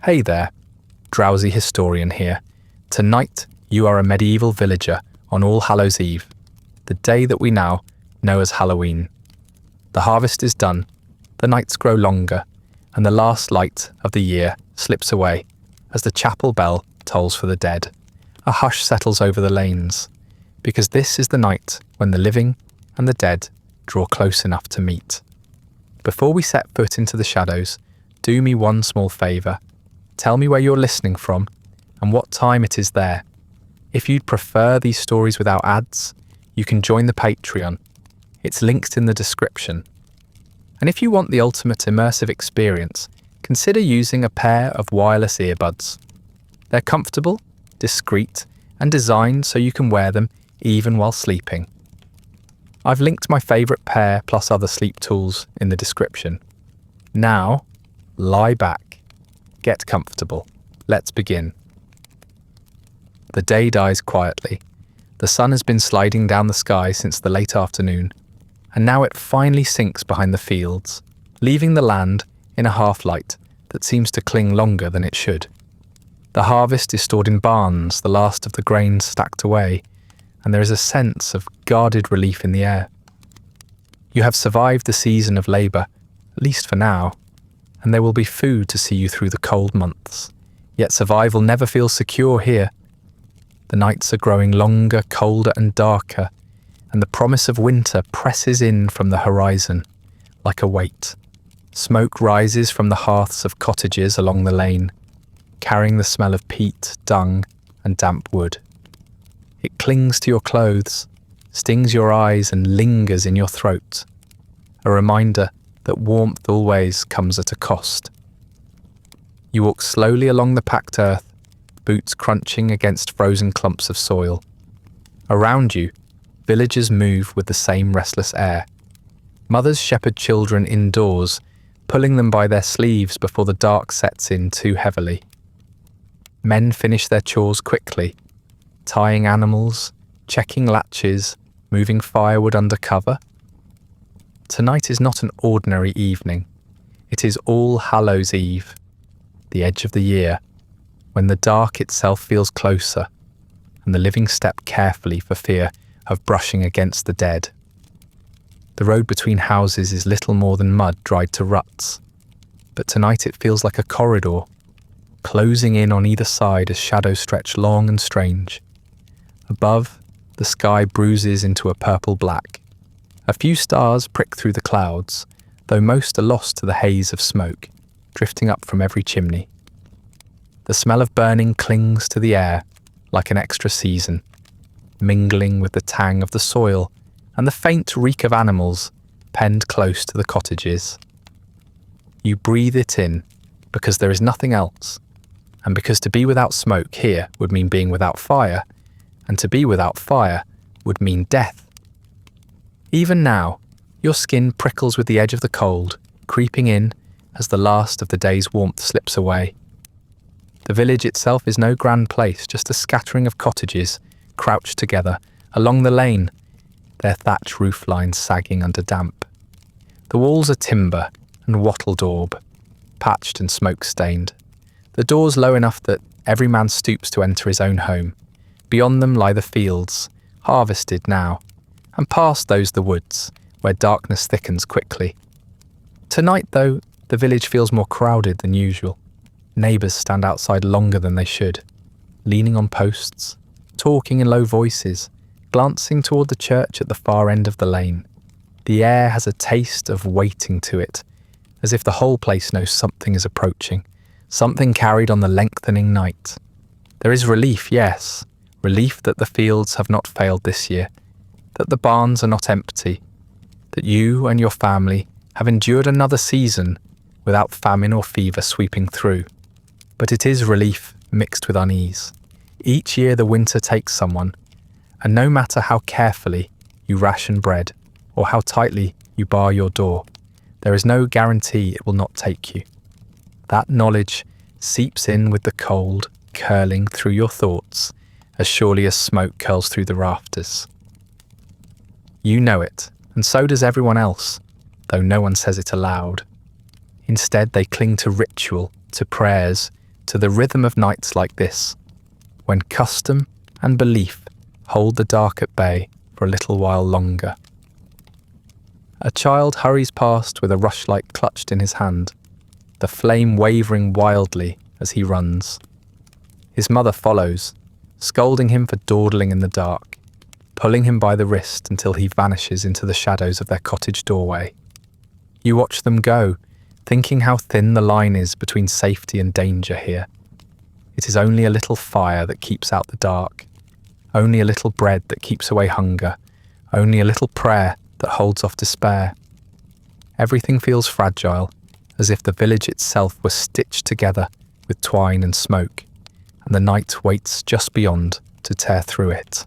Hey there, Drowsy Historian here. Tonight, you are a medieval villager on All Hallows Eve, the day that we now know as Halloween. The harvest is done, the nights grow longer, and the last light of the year slips away as the chapel bell tolls for the dead. A hush settles over the lanes, because this is the night when the living and the dead draw close enough to meet. Before we set foot into the shadows, do me one small favour. Tell me where you're listening from and what time it is there. If you'd prefer these stories without ads, you can join the Patreon. It's linked in the description. And if you want the ultimate immersive experience, consider using a pair of wireless earbuds. They're comfortable, discreet, and designed so you can wear them even while sleeping. I've linked my favourite pair plus other sleep tools in the description. Now, lie back, get comfortable. Let's begin. The day dies quietly. The sun has been sliding down the sky since the late afternoon, and now it finally sinks behind the fields, leaving the land in a half-light that seems to cling longer than it should. The harvest is stored in barns, the last of the grain stacked away, and there is a sense of guarded relief in the air. You have survived the season of labour, at least for now, and there will be food to see you through the cold months. Yet survival never feels secure here. The nights are growing longer, colder and darker, and the promise of winter presses in from the horizon like a weight. Smoke rises from the hearths of cottages along the lane, carrying the smell of peat, dung and damp wood. It clings to your clothes, stings your eyes and lingers in your throat, a reminder that warmth always comes at a cost. You walk slowly along the packed earth, boots crunching against frozen clumps of soil. Around you, villagers move with the same restless air. Mothers shepherd children indoors, pulling them by their sleeves before the dark sets in too heavily. Men finish their chores quickly, tying animals, checking latches, moving firewood under cover. Tonight is not an ordinary evening. It is All Hallows Eve, the edge of the year, when the dark itself feels closer, and the living step carefully for fear of brushing against the dead. The road between houses is little more than mud dried to ruts, but tonight it feels like a corridor, closing in on either side as shadows stretch long and strange. Above, the sky bruises into a purple black. A few stars prick through the clouds, though most are lost to the haze of smoke, drifting up from every chimney. The smell of burning clings to the air like an extra season, mingling with the tang of the soil and the faint reek of animals penned close to the cottages. You breathe it in because there is nothing else, and because to be without smoke here would mean being without fire, and to be without fire would mean death. Even now, your skin prickles with the edge of the cold, creeping in as the last of the day's warmth slips away. The village itself is no grand place, just a scattering of cottages crouched together along the lane, their thatch roof lines sagging under damp. The walls are timber and wattle daub, patched and smoke-stained. The doors low enough that every man stoops to enter his own home. Beyond them lie the fields, harvested now, and past those the woods, where darkness thickens quickly. Tonight, though, the village feels more crowded than usual. Neighbours stand outside longer than they should, leaning on posts, talking in low voices, glancing toward the church at the far end of the lane. The air has a taste of waiting to it, as if the whole place knows something is approaching, something carried on the lengthening night. There is relief, yes, relief that the fields have not failed this year, that the barns are not empty, that you and your family have endured another season without famine or fever sweeping through. But it is relief mixed with unease. Each year the winter takes someone, and no matter how carefully you ration bread or how tightly you bar your door, there is no guarantee it will not take you. That knowledge seeps in with the cold curling through your thoughts as surely as smoke curls through the rafters. You know it, and so does everyone else, though no one says it aloud. Instead, they cling to ritual, to prayers, to the rhythm of nights like this, when custom and belief hold the dark at bay for a little while longer. A child hurries past with a rushlight clutched in his hand, the flame wavering wildly as he runs. His mother follows, scolding him for dawdling in the dark, pulling him by the wrist until he vanishes into the shadows of their cottage doorway. You watch them go, thinking how thin the line is between safety and danger here. It is only a little fire that keeps out the dark, only a little bread that keeps away hunger, only a little prayer that holds off despair. Everything feels fragile, as if the village itself were stitched together with twine and smoke, and the night waits just beyond to tear through it.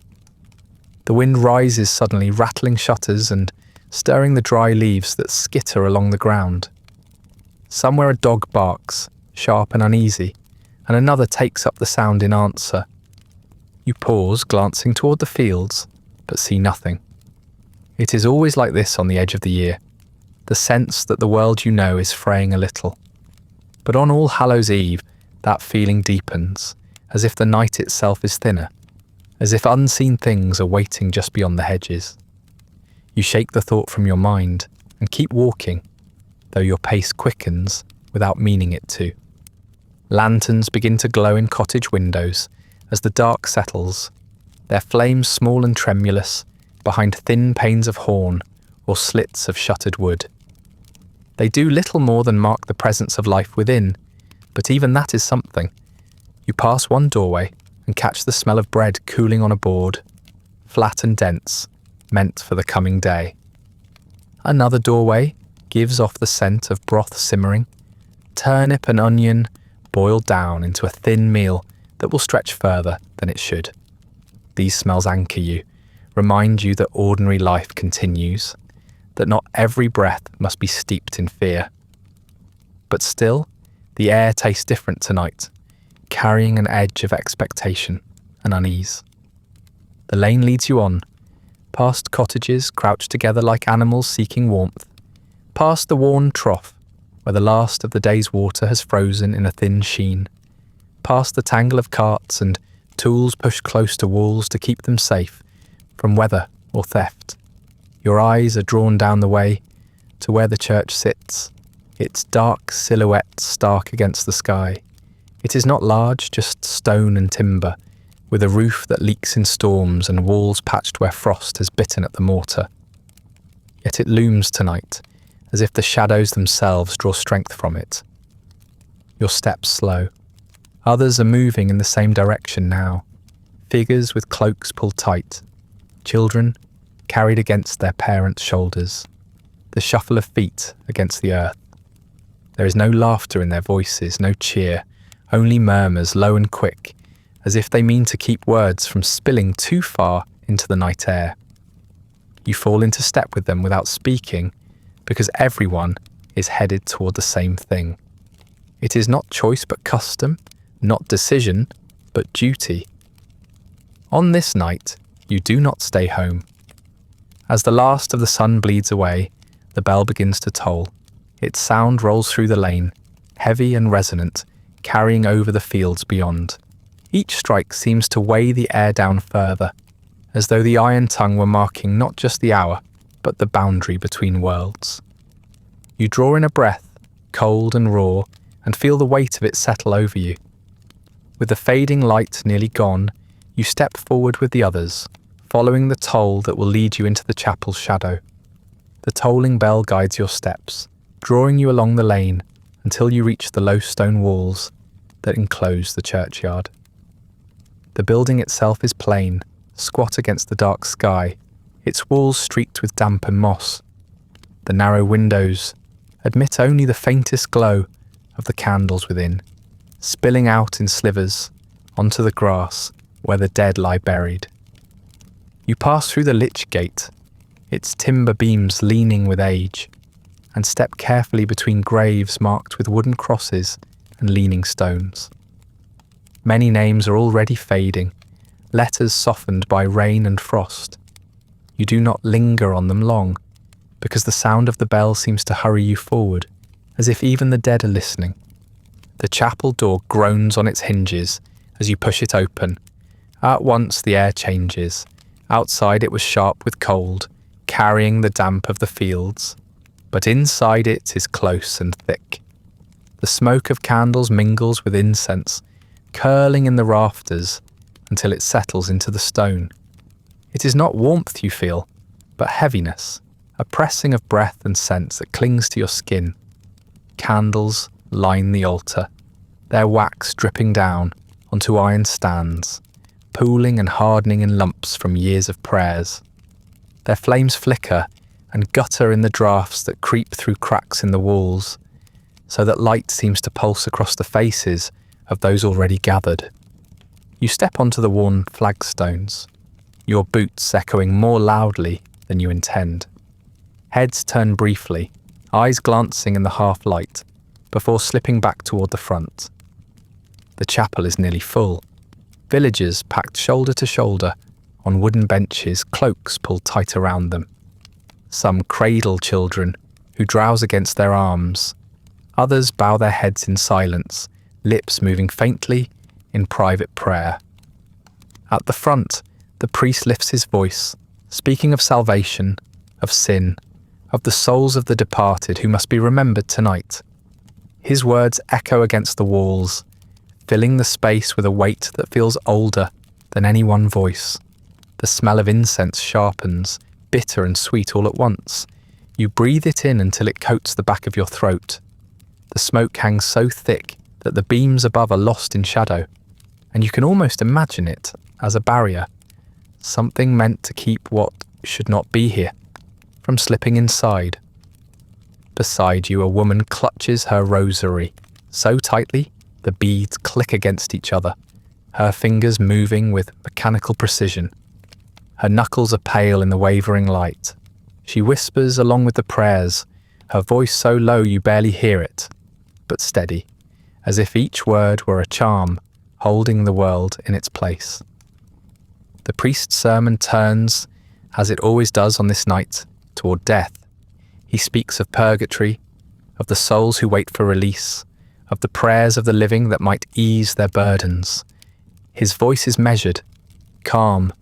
The wind rises suddenly, rattling shutters and stirring the dry leaves that skitter along the ground. Somewhere a dog barks, sharp and uneasy, and another takes up the sound in answer. You pause, glancing toward the fields, but see nothing. It is always like this on the edge of the year, the sense that the world you know is fraying a little. But on All Hallows Eve, that feeling deepens, as if the night itself is thinner, as if unseen things are waiting just beyond the hedges. You shake the thought from your mind and keep walking, though your pace quickens without meaning it to. Lanterns begin to glow in cottage windows as the dark settles, their flames small and tremulous behind thin panes of horn or slits of shuttered wood. They do little more than mark the presence of life within, but even that is something. You pass one doorway and catch the smell of bread cooling on a board, flat and dense, meant for the coming day. Another doorway gives off the scent of broth simmering, turnip and onion boiled down into a thin meal that will stretch further than it should. These smells anchor you, remind you that ordinary life continues, that not every breath must be steeped in fear. But still, the air tastes different tonight, carrying an edge of expectation and unease. The lane leads you on, past cottages crouched together like animals seeking warmth, past the worn trough where the last of the day's water has frozen in a thin sheen, past the tangle of carts and tools pushed close to walls to keep them safe from weather or theft. Your eyes are drawn down the way to where the church sits, its dark silhouette stark against the sky. It is not large, just stone and timber, with a roof that leaks in storms and walls patched where frost has bitten at the mortar. Yet it looms tonight, as if the shadows themselves draw strength from it. Your steps slow. Others are moving in the same direction now, figures with cloaks pulled tight, children carried against their parents' shoulders, the shuffle of feet against the earth. There is no laughter in their voices, no cheer, only murmurs low and quick, as if they mean to keep words from spilling too far into the night air. You fall into step with them without speaking, because everyone is headed toward the same thing. It is not choice but custom, not decision but duty. On this night, you do not stay home. As the last of the sun bleeds away, the bell begins to toll. Its sound rolls through the lane, heavy and resonant, carrying over the fields beyond. Each strike seems to weigh the air down further, as though the iron tongue were marking not just the hour, but the boundary between worlds. You draw in a breath, cold and raw, and feel the weight of it settle over you. With the fading light nearly gone, you step forward with the others, following the toll that will lead you into the chapel's shadow. The tolling bell guides your steps, drawing you along the lane until you reach the low stone walls that enclose the churchyard. The building itself is plain, squat against the dark sky, its walls streaked with damp and moss. The narrow windows admit only the faintest glow of the candles within, spilling out in slivers onto the grass where the dead lie buried. You pass through the lich gate, its timber beams leaning with age, and step carefully between graves marked with wooden crosses and leaning stones. Many names are already fading, letters softened by rain and frost. You do not linger on them long, because the sound of the bell seems to hurry you forward, as if even the dead are listening. The chapel door groans on its hinges as you push it open. At once the air changes. Outside it was sharp with cold, carrying the damp of the fields, but inside it is close and thick. The smoke of candles mingles with incense, curling in the rafters until it settles into the stone. It is not warmth you feel, but heaviness, a pressing of breath and sense that clings to your skin. Candles line the altar, their wax dripping down onto iron stands, pooling and hardening in lumps from years of prayers. Their flames flicker and gutter in the draughts that creep through cracks in the walls, so that light seems to pulse across the faces of those already gathered. You step onto the worn flagstones, your boots echoing more loudly than you intend. Heads turn briefly, eyes glancing in the half-light, before slipping back toward the front. The chapel is nearly full. Villagers packed shoulder to shoulder on wooden benches, cloaks pulled tight around them. Some cradle children who drowse against their arms. Others bow their heads in silence, lips moving faintly in private prayer. At the front, the priest lifts his voice, speaking of salvation, of sin, of the souls of the departed who must be remembered tonight. His words echo against the walls, filling the space with a weight that feels older than any one voice. The smell of incense sharpens, bitter and sweet all at once. You breathe it in until it coats the back of your throat. The smoke hangs so thick that the beams above are lost in shadow, and you can almost imagine it as a barrier, something meant to keep what should not be here from slipping inside. Beside you, a woman clutches her rosary so tightly the beads click against each other, her fingers moving with mechanical precision. Her knuckles are pale in the wavering light. She whispers along with the prayers, her voice so low you barely hear it, but steady, as if each word were a charm holding the world in its place. The priest's sermon turns, as it always does on this night, toward death. He speaks of purgatory, of the souls who wait for release, of the prayers of the living that might ease their burdens. His voice is measured, calm,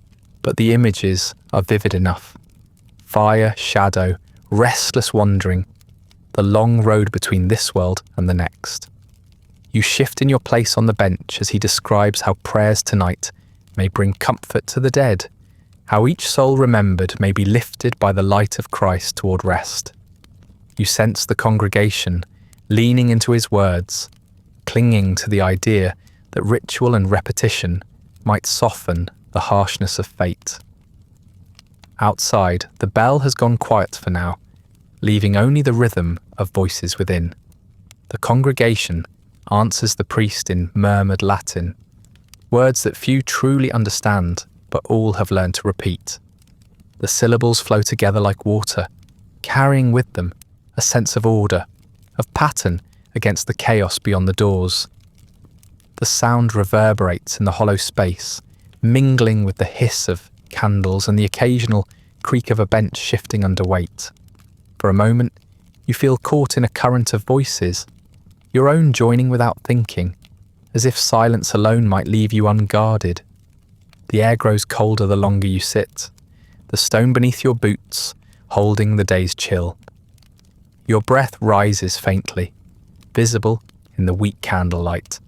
but the images are vivid enough. Fire, shadow, restless wandering, the long road between this world and the next. You shift in your place on the bench as he describes how prayers tonight may bring comfort to the dead, how each soul remembered may be lifted by the light of Christ toward rest. You sense the congregation leaning into his words, clinging to the idea that ritual and repetition might soften the harshness of fate. Outside, the bell has gone quiet for now, leaving only the rhythm of voices within. The congregation answers the priest in murmured Latin, words that few truly understand, but all have learned to repeat. The syllables flow together like water, carrying with them a sense of order, of pattern against the chaos beyond the doors. The sound reverberates in the hollow space, mingling with the hiss of candles and the occasional creak of a bench shifting under weight. For a moment, you feel caught in a current of voices, your own joining without thinking, as if silence alone might leave you unguarded. The air grows colder the longer you sit, the stone beneath your boots holding the day's chill. Your breath rises faintly, visible in the weak candlelight,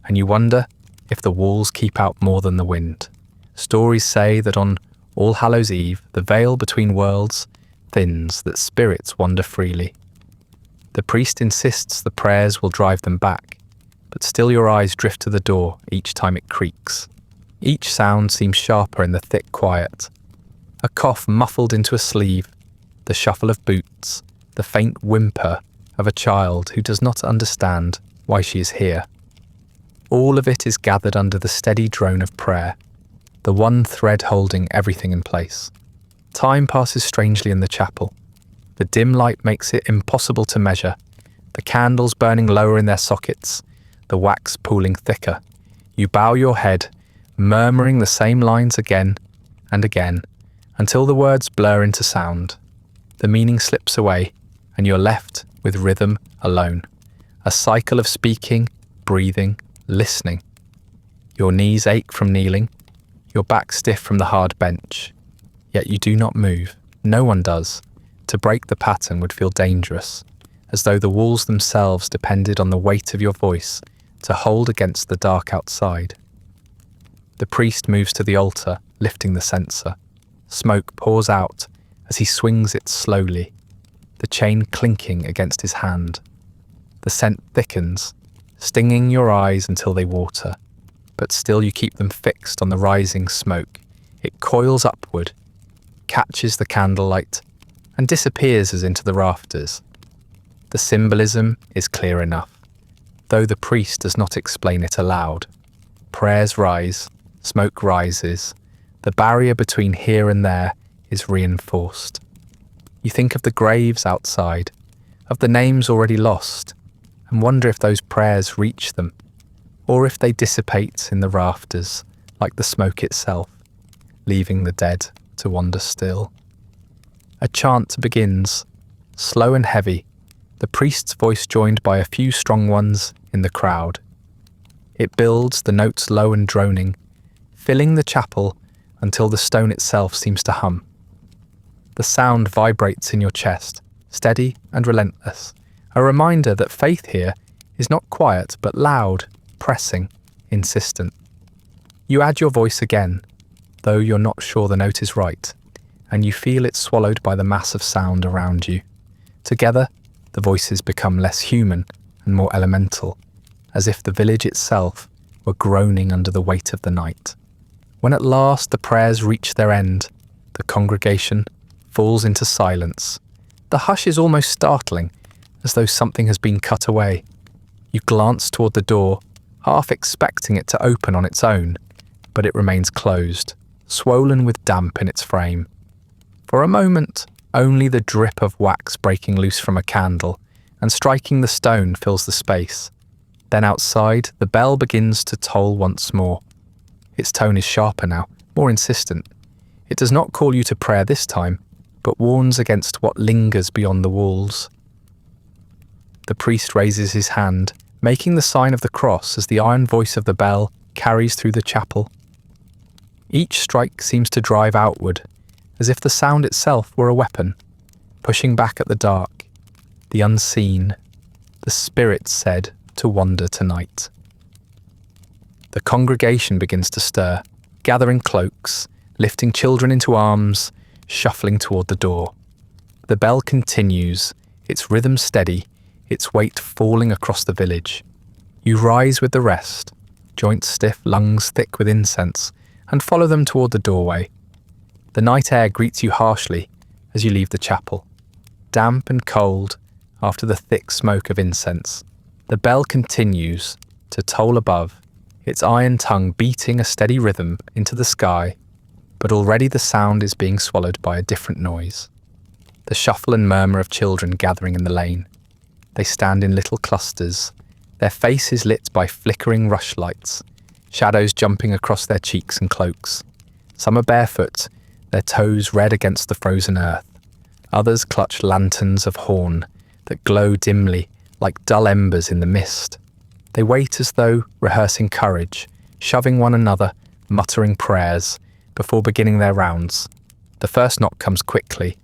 and you wonder if the walls keep out more than the wind. Stories say that on All Hallows Eve, the veil between worlds thins, that spirits wander freely. The priest insists the prayers will drive them back, but still your eyes drift to the door each time it creaks. Each sound seems sharper in the thick quiet. A cough muffled into a sleeve, the shuffle of boots, the faint whimper of a child who does not understand why she is here. All of it is gathered under the steady drone of prayer, the one thread holding everything in place. Time passes strangely in the chapel. The dim light makes it impossible to measure, the candles burning lower in their sockets, the wax pooling thicker. You bow your head, murmuring the same lines again and again, until the words blur into sound. The meaning slips away, and you're left with rhythm alone. A cycle of speaking, breathing, listening. Your knees ache from kneeling, your back stiff from the hard bench. Yet you do not move. No one does. To break the pattern would feel dangerous, as though the walls themselves depended on the weight of your voice to hold against the dark outside. The priest moves to the altar, lifting the censer. Smoke pours out as he swings it slowly, the chain clinking against his hand. The scent thickens, stinging your eyes until they water, but still you keep them fixed on the rising smoke. It coils upward, catches the candlelight, and disappears as into the rafters. The symbolism is clear enough, though the priest does not explain it aloud. Prayers rise, smoke rises, the barrier between here and there is reinforced. You think of the graves outside, of the names already lost, and wonder if those prayers reach them, or if they dissipate in the rafters like the smoke itself, leaving the dead to wander still. A chant begins, slow and heavy, the priest's voice joined by a few strong ones in the crowd. It builds, the notes low and droning, filling the chapel until the stone itself seems to hum. The sound vibrates in your chest, steady and relentless, a reminder that faith here is not quiet but loud, pressing, insistent. You add your voice again, though you're not sure the note is right, and you feel it swallowed by the mass of sound around you. Together, the voices become less human and more elemental, as if the village itself were groaning under the weight of the night. When at last the prayers reach their end, the congregation falls into silence. The hush is almost startling, as though something has been cut away. You glance toward the door, half expecting it to open on its own, but it remains closed, swollen with damp in its frame. For a moment, only the drip of wax breaking loose from a candle and striking the stone fills the space. Then outside, the bell begins to toll once more. Its tone is sharper now, more insistent. It does not call you to prayer this time, but warns against what lingers beyond the walls. The priest raises his hand, making the sign of the cross as the iron voice of the bell carries through the chapel. Each strike seems to drive outward, as if the sound itself were a weapon, pushing back at the dark, the unseen, the spirit said to wander tonight. The congregation begins to stir, gathering cloaks, lifting children into arms, shuffling toward the door. The bell continues, its rhythm steady, its weight falling across the village. You rise with the rest, joints stiff, lungs thick with incense, and follow them toward the doorway. The night air greets you harshly as you leave the chapel, damp and cold after the thick smoke of incense. The bell continues to toll above, its iron tongue beating a steady rhythm into the sky, but already the sound is being swallowed by a different noise. The shuffle and murmur of children gathering in the lane. They stand in little clusters, their faces lit by flickering rushlights, shadows jumping across their cheeks and cloaks. Some are barefoot, their toes red against the frozen earth. Others clutch lanterns of horn that glow dimly like dull embers in the mist. They wait as though rehearsing courage, shoving one another, muttering prayers, before beginning their rounds. The first knock comes quickly.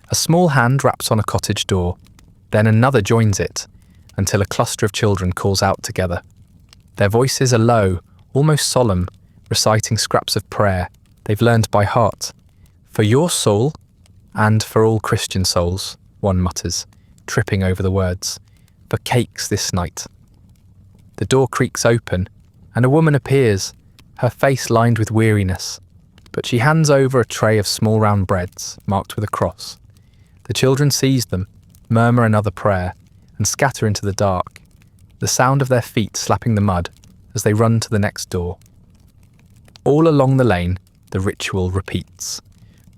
A small hand raps on a cottage door, then another joins it, until a cluster of children calls out together. Their voices are low, almost solemn, reciting scraps of prayer they've learned by heart. For your soul, and for all Christian souls, one mutters, tripping over the words. For cakes this night. The door creaks open, and a woman appears, her face lined with weariness, but she hands over a tray of small round breads, marked with a cross. The children seize them, murmur another prayer, and scatter into the dark, the sound of their feet slapping the mud as they run to the next door. All along the lane, the ritual repeats.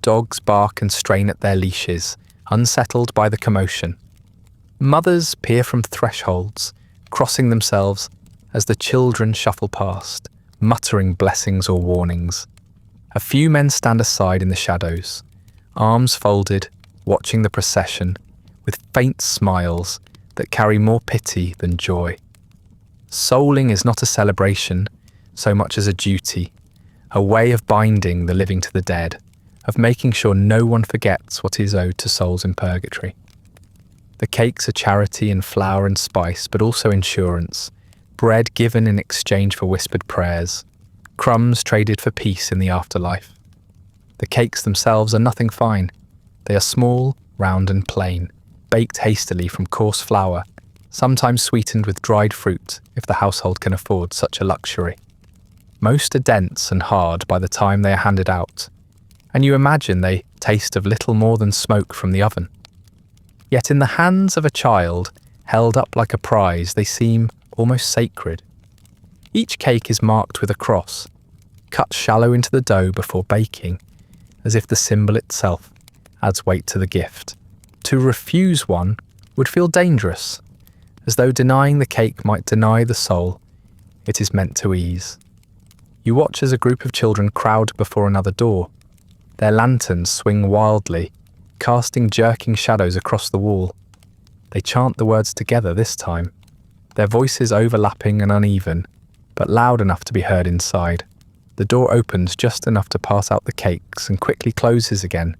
Dogs bark and strain at their leashes, unsettled by the commotion. Mothers peer from thresholds, crossing themselves as the children shuffle past, muttering blessings or warnings. A few men stand aside in the shadows, arms folded, watching the procession, with faint smiles that carry more pity than joy. Souling is not a celebration so much as a duty, a way of binding the living to the dead, of making sure no one forgets what is owed to souls in purgatory. The cakes are charity in flour and spice, but also insurance, bread given in exchange for whispered prayers, crumbs traded for peace in the afterlife. The cakes themselves are nothing fine. They are small, round and plain, baked hastily from coarse flour, sometimes sweetened with dried fruit if the household can afford such a luxury. Most are dense and hard by the time they are handed out, and you imagine they taste of little more than smoke from the oven. Yet in the hands of a child, held up like a prize, they seem almost sacred. Each cake is marked with a cross, cut shallow into the dough before baking, as if the symbol itself adds weight to the gift. To refuse one would feel dangerous, as though denying the cake might deny the soul it is meant to ease. You watch as a group of children crowd before another door. Their lanterns swing wildly, casting jerking shadows across the wall. They chant the words together this time, their voices overlapping and uneven, but loud enough to be heard inside. The door opens just enough to pass out the cakes and quickly closes again,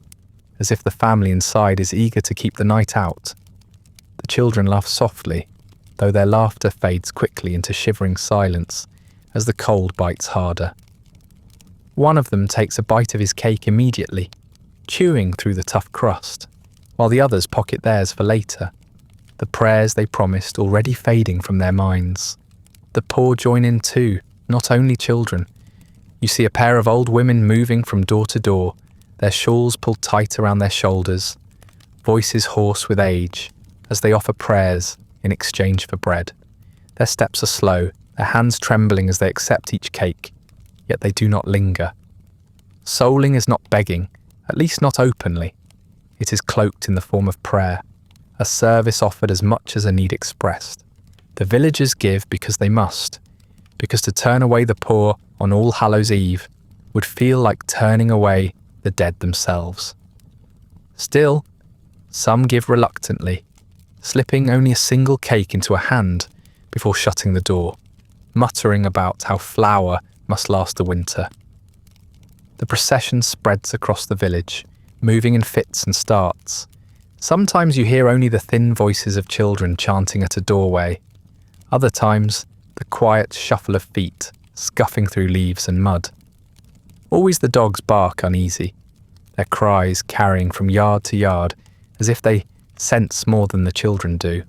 as if the family inside is eager to keep the night out. The children laugh softly, though their laughter fades quickly into shivering silence as the cold bites harder. One of them takes a bite of his cake immediately, chewing through the tough crust, while the others pocket theirs for later, the prayers they promised already fading from their minds. The poor join in too, not only children. You see a pair of old women moving from door to door, their shawls pulled tight around their shoulders, voices hoarse with age, as they offer prayers in exchange for bread. Their steps are slow, their hands trembling as they accept each cake, yet they do not linger. Souling is not begging, at least not openly. It is cloaked in the form of prayer, a service offered as much as a need expressed. The villagers give because they must, because to turn away the poor on All Hallows Eve would feel like turning away the dead themselves. Still, some give reluctantly, slipping only a single cake into a hand before shutting the door, muttering about how flour must last the winter. The procession spreads across the village, moving in fits and starts. Sometimes you hear only the thin voices of children chanting at a doorway. Other times, the quiet shuffle of feet scuffing through leaves and mud. Always the dogs bark uneasy, their cries carrying from yard to yard as if they sense more than the children do.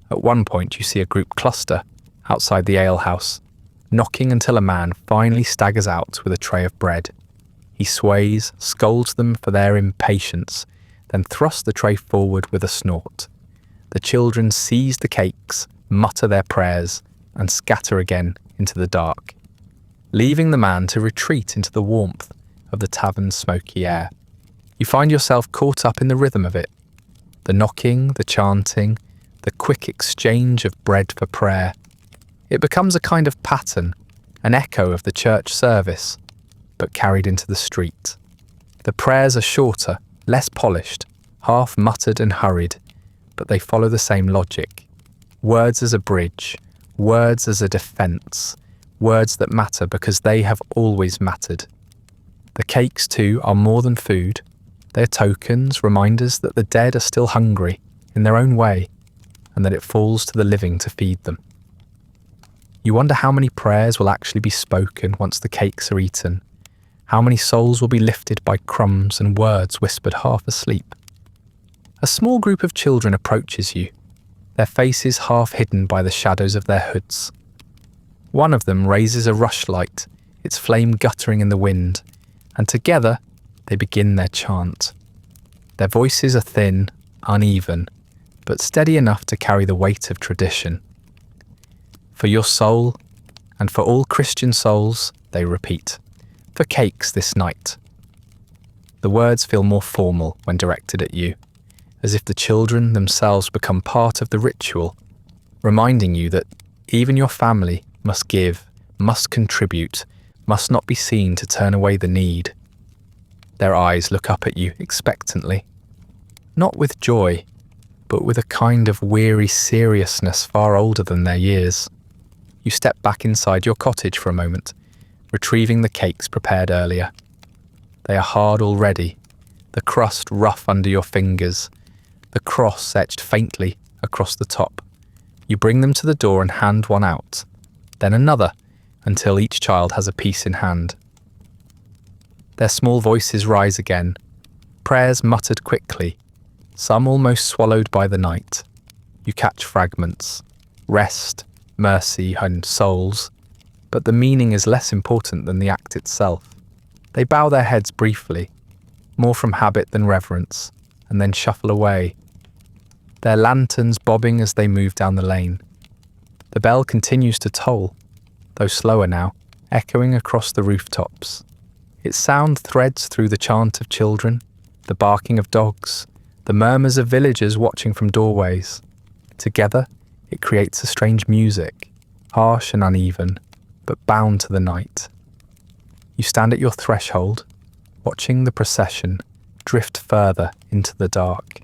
At one point you see a group cluster outside the alehouse, knocking until a man finally staggers out with a tray of bread. He sways, scolds them for their impatience, then thrusts the tray forward with a snort. The children seize the cakes, mutter their prayers, and scatter again into the dark, leaving the man to retreat into the warmth of the tavern's smoky air. You find yourself caught up in the rhythm of it, the knocking, the chanting, the quick exchange of bread for prayer. It becomes a kind of pattern, an echo of the church service, but carried into the street. The prayers are shorter, less polished, half muttered and hurried, but they follow the same logic. Words as a bridge, words as a defence, words that matter because they have always mattered. The cakes, too, are more than food. They are tokens, reminders that the dead are still hungry, in their own way, and that it falls to the living to feed them. You wonder how many prayers will actually be spoken once the cakes are eaten, how many souls will be lifted by crumbs and words whispered half asleep. A small group of children approaches you, their faces half hidden by the shadows of their hoods. One of them raises a rushlight, its flame guttering in the wind, and together they begin their chant. Their voices are thin, uneven, but steady enough to carry the weight of tradition. For your soul, and for all Christian souls, they repeat, for cakes this night. The words feel more formal when directed at you, as if the children themselves become part of the ritual, reminding you that even your family must give, must contribute, must not be seen to turn away the need. Their eyes look up at you expectantly, not with joy, but with a kind of weary seriousness far older than their years. You step back inside your cottage for a moment, retrieving the cakes prepared earlier. They are hard already, the crust rough under your fingers, the cross etched faintly across the top. You bring them to the door and hand one out, then another, until each child has a piece in hand. Their small voices rise again, prayers muttered quickly, some almost swallowed by the night. You catch fragments, rest, mercy, and souls, but the meaning is less important than the act itself. They bow their heads briefly, more from habit than reverence, and then shuffle away, their lanterns bobbing as they move down the lane. The bell continues to toll, though slower now, echoing across the rooftops. Its sound threads through the chant of children, the barking of dogs, the murmurs of villagers watching from doorways. Together, it creates a strange music, harsh and uneven, but bound to the night. You stand at your threshold, watching the procession drift further into the dark,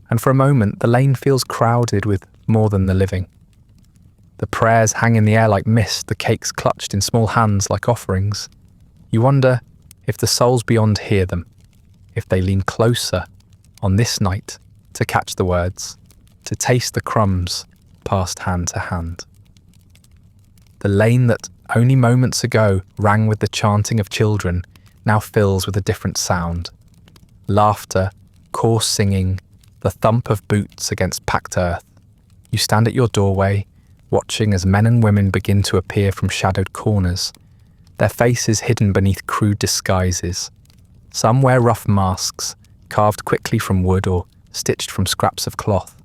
and for a moment the lane feels crowded with more than the living. The prayers hang in the air like mist, the cakes clutched in small hands like offerings. You wonder if the souls beyond hear them, if they lean closer on this night to catch the words, to taste the crumbs passed hand to hand. The lane that only moments ago rang with the chanting of children now fills with a different sound. Laughter, coarse singing, the thump of boots against packed earth. You stand at your doorway, watching as men and women begin to appear from shadowed corners, their faces hidden beneath crude disguises. Some wear rough masks, carved quickly from wood or stitched from scraps of cloth.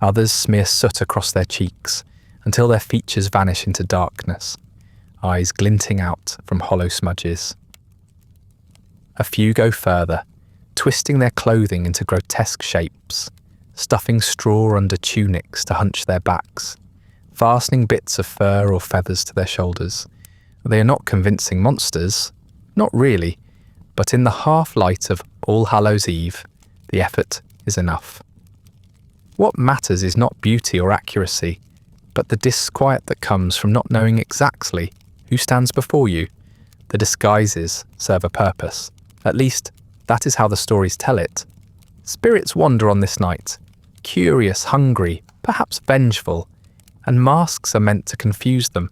Others smear soot across their cheeks until their features vanish into darkness, eyes glinting out from hollow smudges. A few go further, twisting their clothing into grotesque shapes, stuffing straw under tunics to hunch their backs, fastening bits of fur or feathers to their shoulders. They are not convincing monsters, not really, but in the half-light of All Hallows Eve, the effort is enough. What matters is not beauty or accuracy, but the disquiet that comes from not knowing exactly who stands before you. The disguises serve a purpose. At least, that is how the stories tell it. Spirits wander on this night, curious, hungry, perhaps vengeful, and masks are meant to confuse them.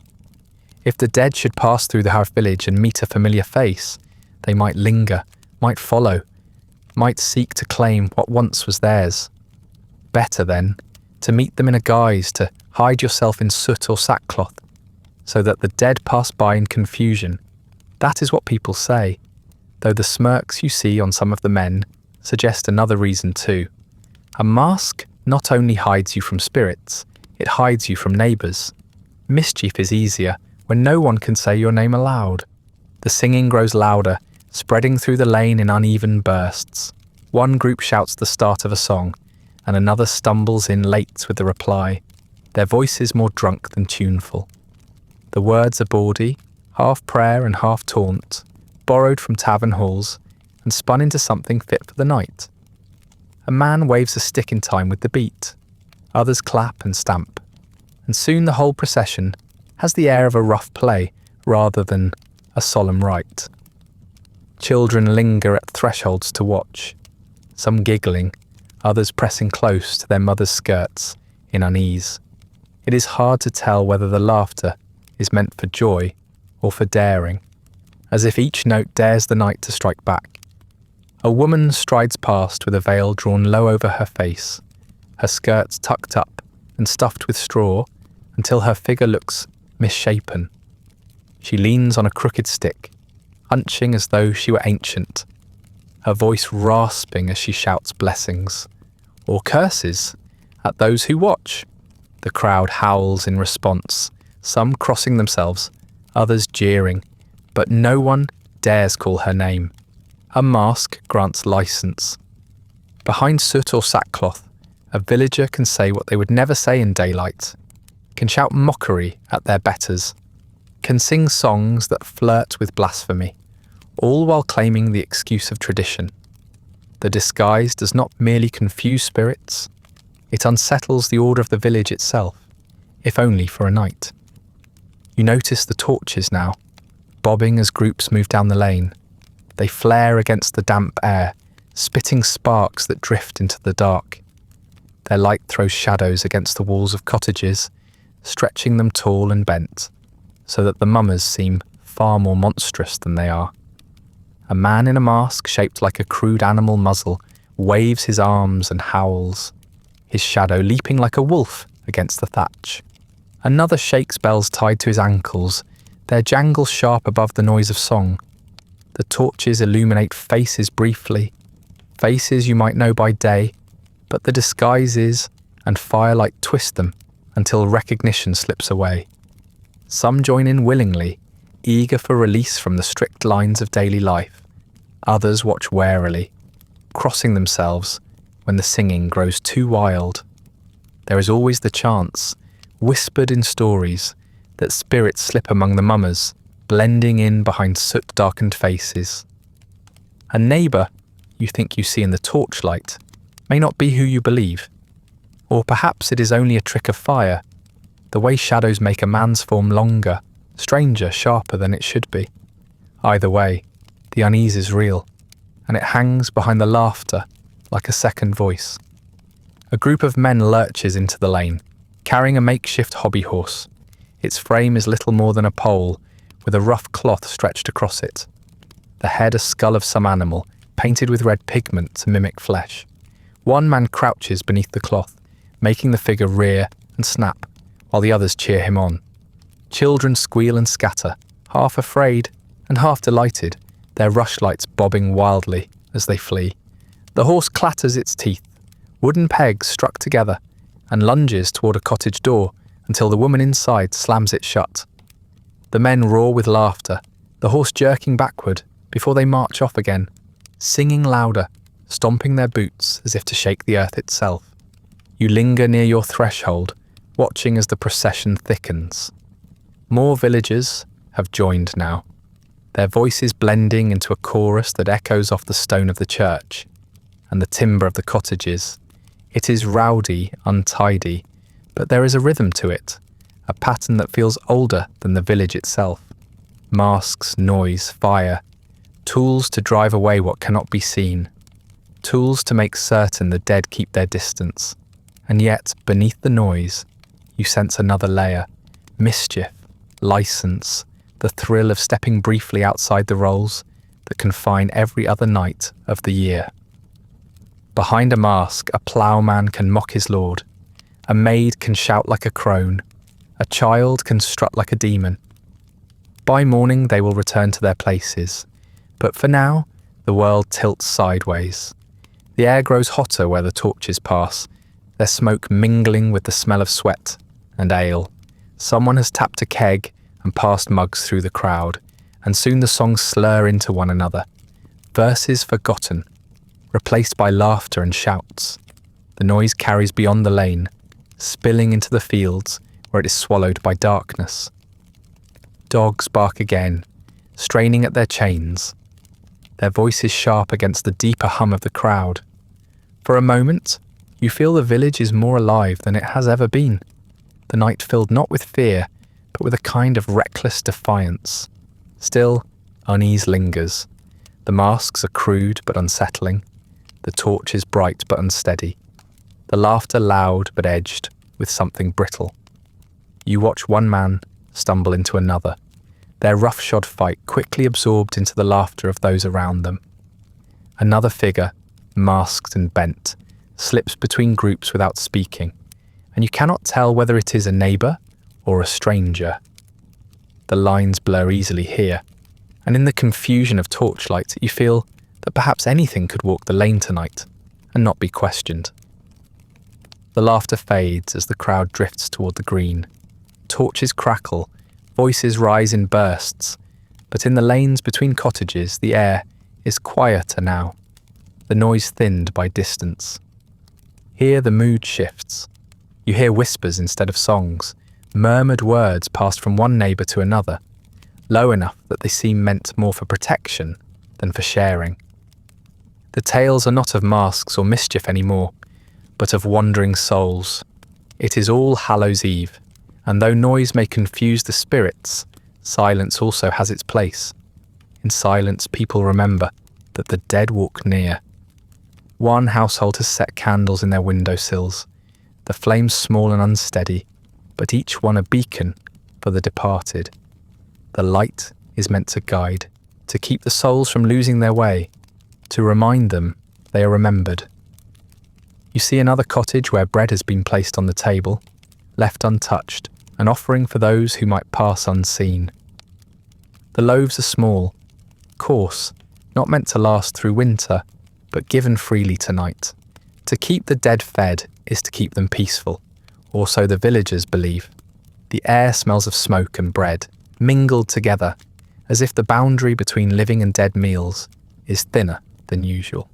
If the dead should pass through the half village and meet a familiar face, they might linger, might follow, might seek to claim what once was theirs. Better, then, to meet them in a guise, to hide yourself in soot or sackcloth, so that the dead pass by in confusion. That is what people say, though the smirks you see on some of the men suggest another reason too. A mask not only hides you from spirits, it hides you from neighbours. Mischief is easier when no one can say your name aloud. The singing grows louder, spreading through the lane in uneven bursts. One group shouts the start of a song, and another stumbles in late with the reply, their voices more drunk than tuneful. The words are bawdy, half prayer and half taunt, borrowed from tavern halls and spun into something fit for the night. A man waves a stick in time with the beat, others clap and stamp, and soon the whole procession has the air of a rough play rather than a solemn rite. Children linger at thresholds to watch, some giggling, others pressing close to their mother's skirts in unease. It is hard to tell whether the laughter is meant for joy or for daring, as if each note dares the night to strike back. A woman strides past with a veil drawn low over her face, her skirts tucked up and stuffed with straw until her figure looks misshapen. She leans on a crooked stick, hunching as though she were ancient, her voice rasping as she shouts blessings, or curses, at those who watch. The crowd howls in response, some crossing themselves, others jeering, but no one dares call her name. A mask grants license. Behind soot or sackcloth, a villager can say what they would never say in daylight, can shout mockery at their betters, can sing songs that flirt with blasphemy, all while claiming the excuse of tradition. The disguise does not merely confuse spirits, it unsettles the order of the village itself, if only for a night. You notice the torches now, bobbing as groups move down the lane. They flare against the damp air, spitting sparks that drift into the dark. Their light throws shadows against the walls of cottages, stretching them tall and bent, so that the mummers seem far more monstrous than they are. A man in a mask shaped like a crude animal muzzle waves his arms and howls, his shadow leaping like a wolf against the thatch. Another shakes bells tied to his ankles, their jangle sharp above the noise of song. The torches illuminate faces briefly, faces you might know by day, but the disguises and firelight twist them until recognition slips away. Some join in willingly, eager for release from the strict lines of daily life. Others watch warily, crossing themselves when the singing grows too wild. There is always the chance, whispered in stories, that spirits slip among the mummers, blending in behind soot-darkened faces. A neighbour you think you see in the torchlight may not be who you believe, or perhaps it is only a trick of fire, the way shadows make a man's form longer, stranger, sharper than it should be. Either way, the unease is real, and it hangs behind the laughter like a second voice. A group of men lurches into the lane, carrying a makeshift hobby horse. Its frame is little more than a pole, with a rough cloth stretched across it. The head a skull of some animal, painted with red pigment to mimic flesh. One man crouches beneath the cloth, making the figure rear and snap, while the others cheer him on. Children squeal and scatter, half afraid and half delighted, their rushlights bobbing wildly as they flee. The horse clatters its teeth, wooden pegs struck together, and lunges toward a cottage door until the woman inside slams it shut. The men roar with laughter, the horse jerking backward before they march off again, singing louder, stomping their boots as if to shake the earth itself. You linger near your threshold, watching as the procession thickens. More villagers have joined now, their voices blending into a chorus that echoes off the stone of the church and the timber of the cottages. It is rowdy, untidy, but there is a rhythm to it, a pattern that feels older than the village itself. Masks, noise, fire, tools to drive away what cannot be seen, tools to make certain the dead keep their distance. And yet, beneath the noise, you sense another layer, mischief, license, the thrill of stepping briefly outside the roles that confine every other night of the year. Behind a mask, a ploughman can mock his lord, a maid can shout like a crone, a child can strut like a demon. By morning they will return to their places, but for now the world tilts sideways. The air grows hotter where the torches pass, their smoke mingling with the smell of sweat and ale. Someone has tapped a keg and passed mugs through the crowd, and soon the songs slur into one another. Verses forgotten, replaced by laughter and shouts. The noise carries beyond the lane, spilling into the fields where it is swallowed by darkness. Dogs bark again, straining at their chains, their voices sharp against the deeper hum of the crowd. For a moment, you feel the village is more alive than it has ever been, the night filled not with fear, but with a kind of reckless defiance. Still, unease lingers. The masks are crude but unsettling, the torch is bright but unsteady, the laughter loud but edged with something brittle. You watch one man stumble into another, their roughshod fight quickly absorbed into the laughter of those around them. Another figure, masked and bent, slips between groups without speaking, and you cannot tell whether it is a neighbour or a stranger. The lines blur easily here, and in the confusion of torchlight you feel that perhaps anything could walk the lane tonight and not be questioned. The laughter fades as the crowd drifts toward the green. Torches crackle, voices rise in bursts, but in the lanes between cottages the air is quieter now, the noise thinned by distance. Here the mood shifts. You hear whispers instead of songs, murmured words passed from one neighbour to another, low enough that they seem meant more for protection than for sharing. The tales are not of masks or mischief anymore, but of wandering souls. It is All Hallows Eve, And though noise may confuse the spirits, silence also has its place. In silence, people remember that the dead walk near. One household has set candles in their windowsills, the flames small and unsteady, but each one a beacon for the departed. The light is meant to guide, to keep the souls from losing their way, to remind them they are remembered. You see another cottage where bread has been placed on the table, left untouched, an offering for those who might pass unseen. The loaves are small, coarse, not meant to last through winter, but given freely tonight. To keep the dead fed is to keep them peaceful, or so the villagers believe. The air smells of smoke and bread, mingled together, as if the boundary between living and dead meals is thinner than usual.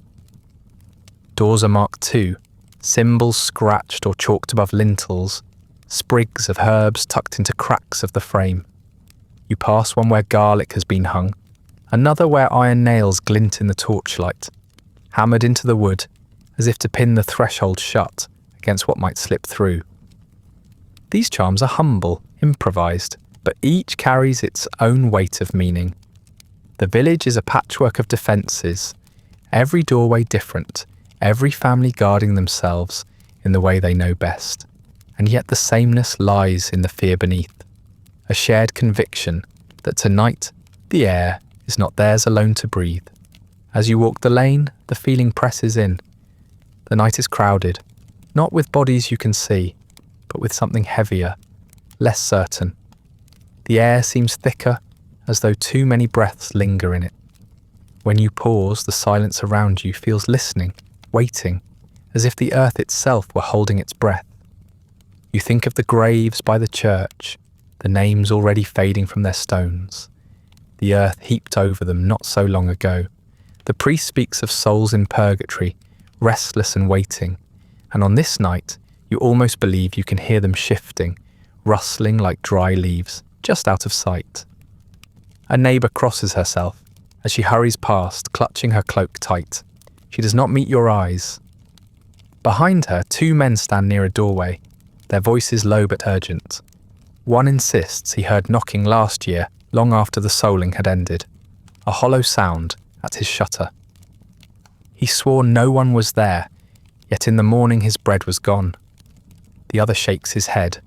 Doors are marked too, symbols scratched or chalked above lintels, sprigs of herbs tucked into cracks of the frame. You pass one where garlic has been hung, another where iron nails glint in the torchlight, hammered into the wood as if to pin the threshold shut against what might slip through. These charms are humble, improvised, but each carries its own weight of meaning. The village is a patchwork of defences, every doorway different, every family guarding themselves in the way they know best. And yet the sameness lies in the fear beneath, a shared conviction that tonight the air is not theirs alone to breathe. As you walk the lane, the feeling presses in. The night is crowded, not with bodies you can see, but with something heavier, less certain. The air seems thicker, as though too many breaths linger in it. When you pause, the silence around you feels listening, waiting, as if the earth itself were holding its breath. You think of the graves by the church, the names already fading from their stones, the earth heaped over them not so long ago. The priest speaks of souls in purgatory, restless and waiting, and on this night you almost believe you can hear them shifting, rustling like dry leaves, just out of sight. A neighbour crosses herself as she hurries past, clutching her cloak tight. She does not meet your eyes. Behind her, two men stand near a doorway, their voices low but urgent. One insists he heard knocking last year, long after the souling had ended, a hollow sound at his shutter. He swore no one was there, yet in the morning his bread was gone. The other shakes his head,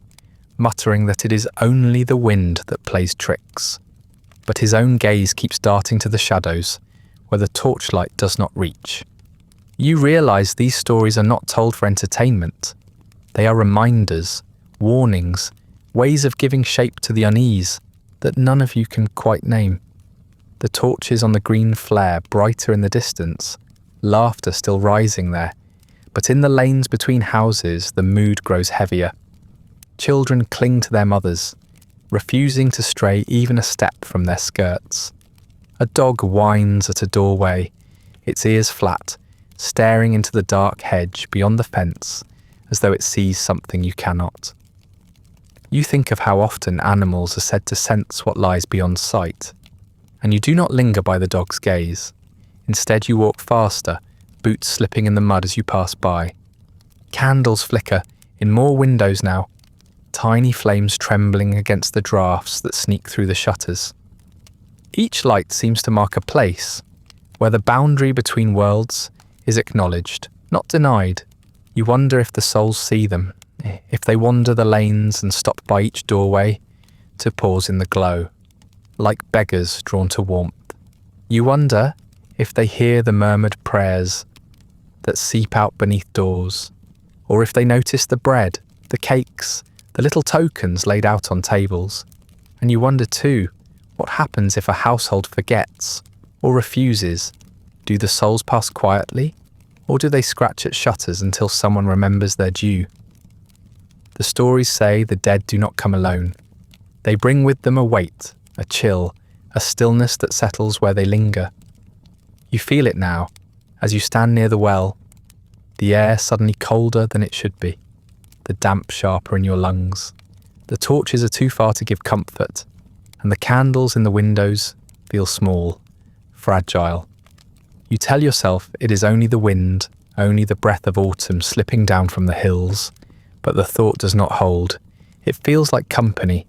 muttering that it is only the wind that plays tricks. But his own gaze keeps darting to the shadows, where the torchlight does not reach. You realise these stories are not told for entertainment. They are reminders, warnings, ways of giving shape to the unease that none of you can quite name. The torches on the green flare brighter in the distance, laughter still rising there, but in the lanes between houses the mood grows heavier. Children cling to their mothers, refusing to stray even a step from their skirts. A dog whines at a doorway, its ears flat, staring into the dark hedge beyond the fence as though it sees something you cannot. You think of how often animals are said to sense what lies beyond sight, and you do not linger by the dog's gaze. Instead you walk faster, boots slipping in the mud as you pass by. Candles flicker in more windows now, tiny flames trembling against the draughts that sneak through the shutters. Each light seems to mark a place where the boundary between worlds is acknowledged, not denied. You wonder if the souls see them, if they wander the lanes and stop by each doorway to pause in the glow, like beggars drawn to warmth. You wonder if they hear the murmured prayers that seep out beneath doors, or if they notice the bread, the cakes, the little tokens laid out on tables. And you wonder too, what happens if a household forgets or refuses? Do the souls pass quietly, or do they scratch at shutters until someone remembers their due? The stories say the dead do not come alone. They bring with them a weight, a chill, a stillness that settles where they linger. You feel it now, as you stand near the well, the air suddenly colder than it should be, the damp sharper in your lungs. The torches are too far to give comfort, and the candles in the windows feel small, fragile. You tell yourself it is only the wind, only the breath of autumn slipping down from the hills, but the thought does not hold. It feels like company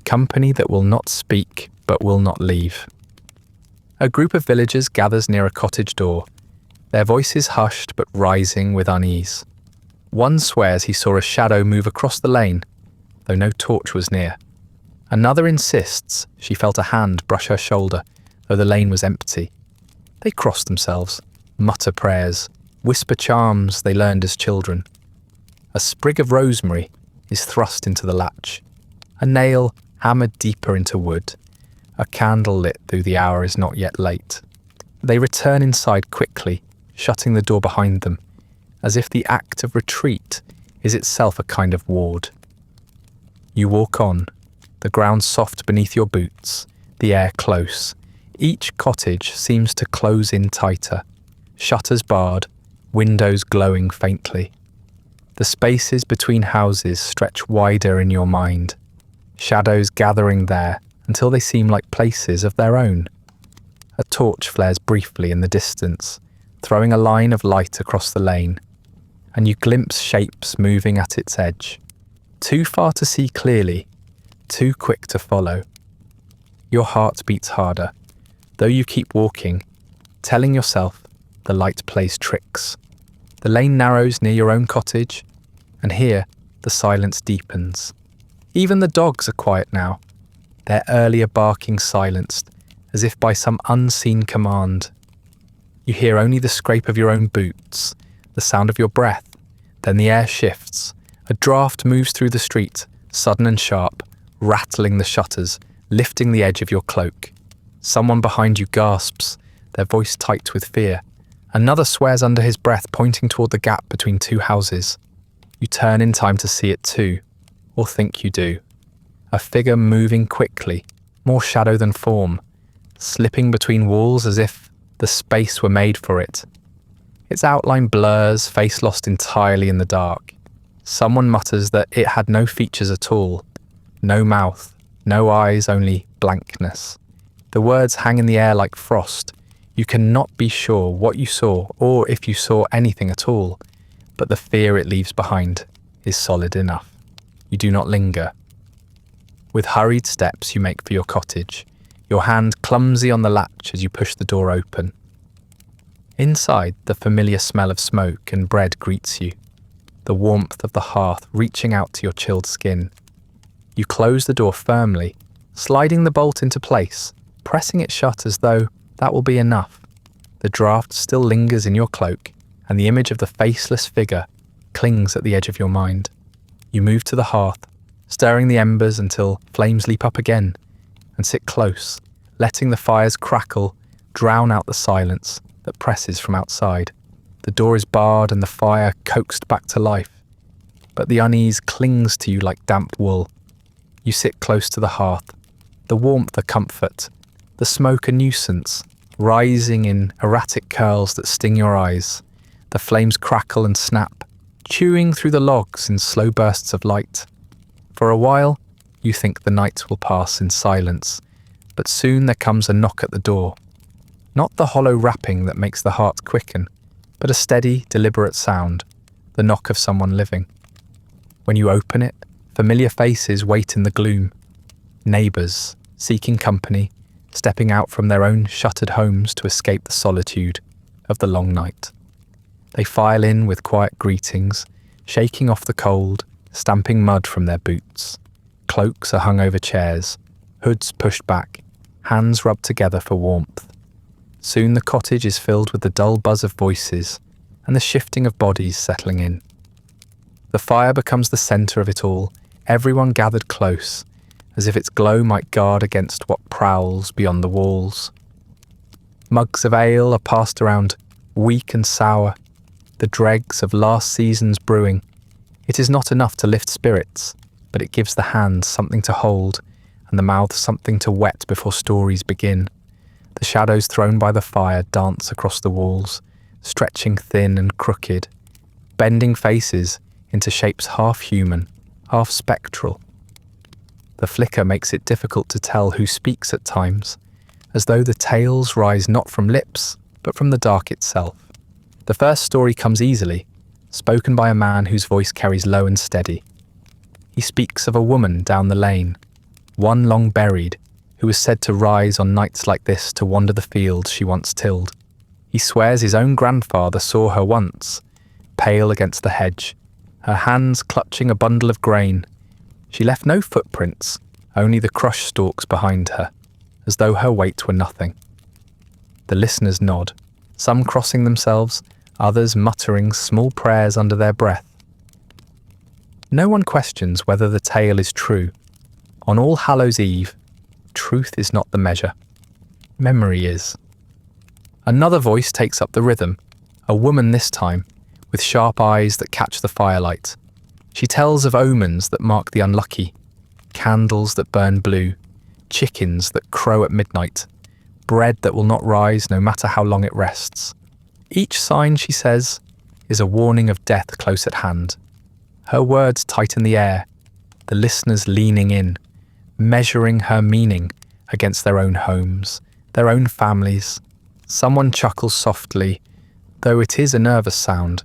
that will not speak but will not leave. A group of villagers gathers near a cottage door, their voices hushed but rising with unease. One swears he saw a shadow move across the lane, though no torch was near. Another insists she felt a hand brush her shoulder, though the lane was empty. They cross themselves, mutter prayers, whisper charms they learned as children. A sprig of rosemary is thrust into the latch, a nail hammered deeper into wood, a candle lit though the hour is not yet late. They return inside quickly, shutting the door behind them, as if the act of retreat is itself a kind of ward. You walk on, the ground soft beneath your boots, the air close. Each cottage seems to close in tighter, shutters barred, windows glowing faintly. The spaces between houses stretch wider in your mind, shadows gathering there until they seem like places of their own. A torch flares briefly in the distance, throwing a line of light across the lane, and you glimpse shapes moving at its edge, too far to see clearly, too quick to follow. Your heart beats harder, though you keep walking, telling yourself the light plays tricks. The lane narrows near your own cottage, and here the silence deepens. Even the dogs are quiet now, their earlier barking silenced, as if by some unseen command. You hear only the scrape of your own boots, the sound of your breath, then the air shifts. A draft moves through the street, sudden and sharp, rattling the shutters, lifting the edge of your cloak. Someone behind you gasps, their voice tight with fear. Another swears under his breath, pointing toward the gap between two houses. You turn in time to see it too, or think you do. A figure moving quickly, more shadow than form, slipping between walls as if the space were made for it. Its outline blurs, face lost entirely in the dark. Someone mutters that it had no features at all, no mouth, no eyes, only blankness. The words hang in the air like frost. You cannot be sure what you saw or if you saw anything at all, but the fear it leaves behind is solid enough. You do not linger. With hurried steps you make for your cottage, your hand clumsy on the latch as you push the door open. Inside, the familiar smell of smoke and bread greets you, the warmth of the hearth reaching out to your chilled skin. You close the door firmly, sliding the bolt into place, pressing it shut as though that will be enough. The draft still lingers in your cloak, and the image of the faceless figure clings at the edge of your mind. You move to the hearth, stirring the embers until flames leap up again, and sit close, letting the fire's crackle drown out the silence that presses from outside. The door is barred and the fire coaxed back to life, but the unease clings to you like damp wool. You sit close to the hearth, the warmth a comfort, the smoke a nuisance, rising in erratic curls that sting your eyes. The flames crackle and snap, chewing through the logs in slow bursts of light. For a while, you think the night will pass in silence, but soon there comes a knock at the door. Not the hollow rapping that makes the heart quicken, but a steady, deliberate sound, the knock of someone living. When you open it, familiar faces wait in the gloom. Neighbours, seeking company, stepping out from their own shuttered homes to escape the solitude of the long night. They file in with quiet greetings, shaking off the cold, stamping mud from their boots. Cloaks are hung over chairs, hoods pushed back, hands rubbed together for warmth. Soon the cottage is filled with the dull buzz of voices and the shifting of bodies settling in. The fire becomes the centre of it all, everyone gathered close, as if its glow might guard against what prowls beyond the walls. Mugs of ale are passed around, weak and sour, the dregs of last season's brewing. It is not enough to lift spirits, but it gives the hand something to hold and the mouth something to wet before stories begin. The shadows thrown by the fire dance across the walls, stretching thin and crooked, bending faces into shapes half human, half spectral. The flicker makes it difficult to tell who speaks at times, as though the tales rise not from lips, but from the dark itself. The first story comes easily, spoken by a man whose voice carries low and steady. He speaks of a woman down the lane, one long buried, who was said to rise on nights like this to wander the fields she once tilled. He swears his own grandfather saw her once, pale against the hedge, her hands clutching a bundle of grain. She left no footprints, only the crushed stalks behind her, as though her weight were nothing. The listeners nod, some crossing themselves, others muttering small prayers under their breath. No one questions whether the tale is true. On All Hallows Eve, truth is not the measure. Memory is. Another voice takes up the rhythm, a woman this time, with sharp eyes that catch the firelight. She tells of omens that mark the unlucky, candles that burn blue, chickens that crow at midnight, bread that will not rise no matter how long it rests. Each sign, she says, is a warning of death close at hand. Her words tighten the air, the listeners leaning in, measuring her meaning against their own homes, their own families. Someone chuckles softly, though it is a nervous sound,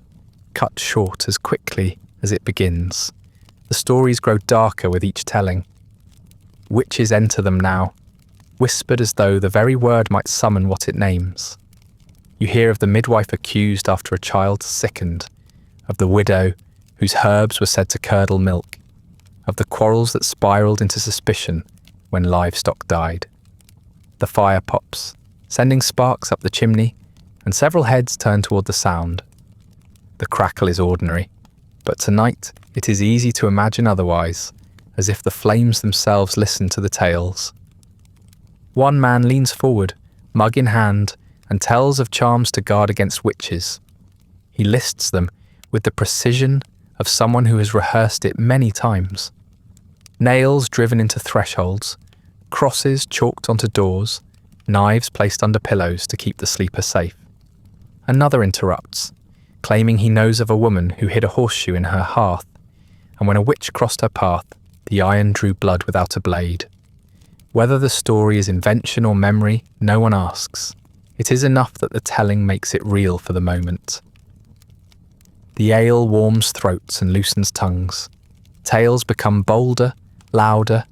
cut short as quickly as it begins. The stories grow darker with each telling. Witches enter them now, whispered as though the very word might summon what it names. You hear of the midwife accused after a child sickened, of the widow whose herbs were said to curdle milk, of the quarrels that spiraled into suspicion when livestock died. The fire pops, sending sparks up the chimney, and several heads turn toward the sound. The crackle is ordinary, but tonight it is easy to imagine otherwise, as if the flames themselves listen to the tales. One man leans forward, mug in hand, and tells of charms to guard against witches. He lists them with the precision of someone who has rehearsed it many times. Nails driven into thresholds, crosses chalked onto doors, knives placed under pillows to keep the sleeper safe. Another interrupts, claiming he knows of a woman who hid a horseshoe in her hearth, and when a witch crossed her path, the iron drew blood without a blade. Whether the story is invention or memory, no one asks. It is enough that the telling makes it real for the moment. The ale warms throats and loosens tongues. Tales become bolder, louder,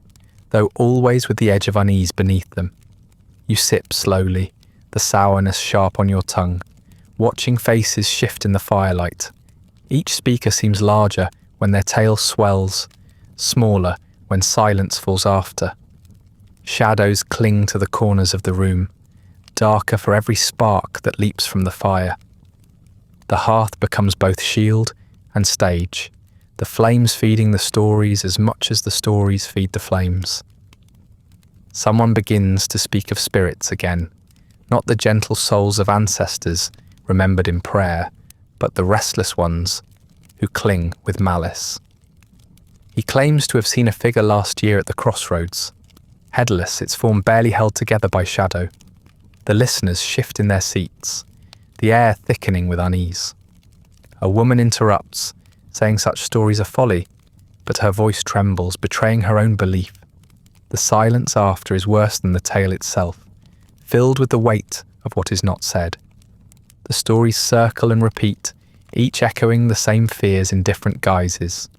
though always with the edge of unease beneath them. You sip slowly, the sourness sharp on your tongue, watching faces shift in the firelight. Each speaker seems larger when their tale swells, smaller when silence falls after. Shadows cling to the corners of the room, darker for every spark that leaps from the fire. The hearth becomes both shield and stage, the flames feeding the stories as much as the stories feed the flames. Someone begins to speak of spirits again, not the gentle souls of ancestors remembered in prayer, but the restless ones who cling with malice. He claims to have seen a figure last year at the crossroads, headless, its form barely held together by shadow. The listeners shift in their seats, the air thickening with unease. A woman interrupts, saying such stories are folly, but her voice trembles, betraying her own belief. The silence after is worse than the tale itself, filled with the weight of what is not said. The stories circle and repeat, each echoing the same fears in different guises.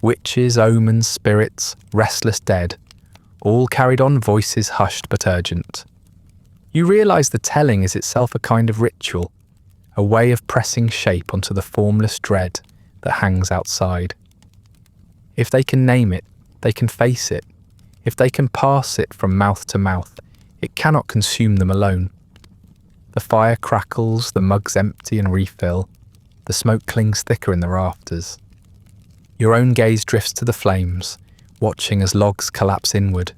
Witches, omens, spirits, restless dead, all carried on voices hushed but urgent. You realise the telling is itself a kind of ritual, a way of pressing shape onto the formless dread that hangs outside. If they can name it, they can face it. If they can pass it from mouth to mouth, it cannot consume them alone. The fire crackles, the mugs empty and refill. The smoke clings thicker in the rafters. Your own gaze drifts to the flames, watching as logs collapse inward,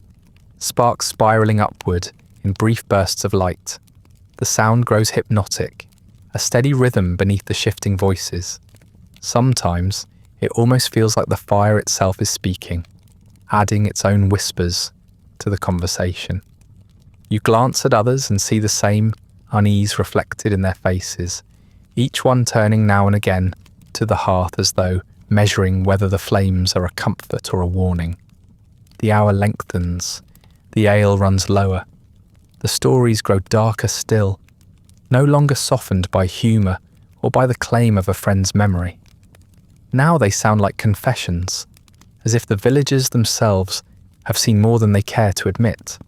sparks spiralling upward in brief bursts of light. The sound grows hypnotic, a steady rhythm beneath the shifting voices. Sometimes it almost feels like the fire itself is speaking, adding its own whispers to the conversation. You glance at others and see the same unease reflected in their faces, each one turning now and again to the hearth as though measuring whether the flames are a comfort or a warning. The hour lengthens, the ale runs lower. The stories grow darker still, no longer softened by humour or by the claim of a friend's memory. Now they sound like confessions, as if the villagers themselves have seen more than they care to admit.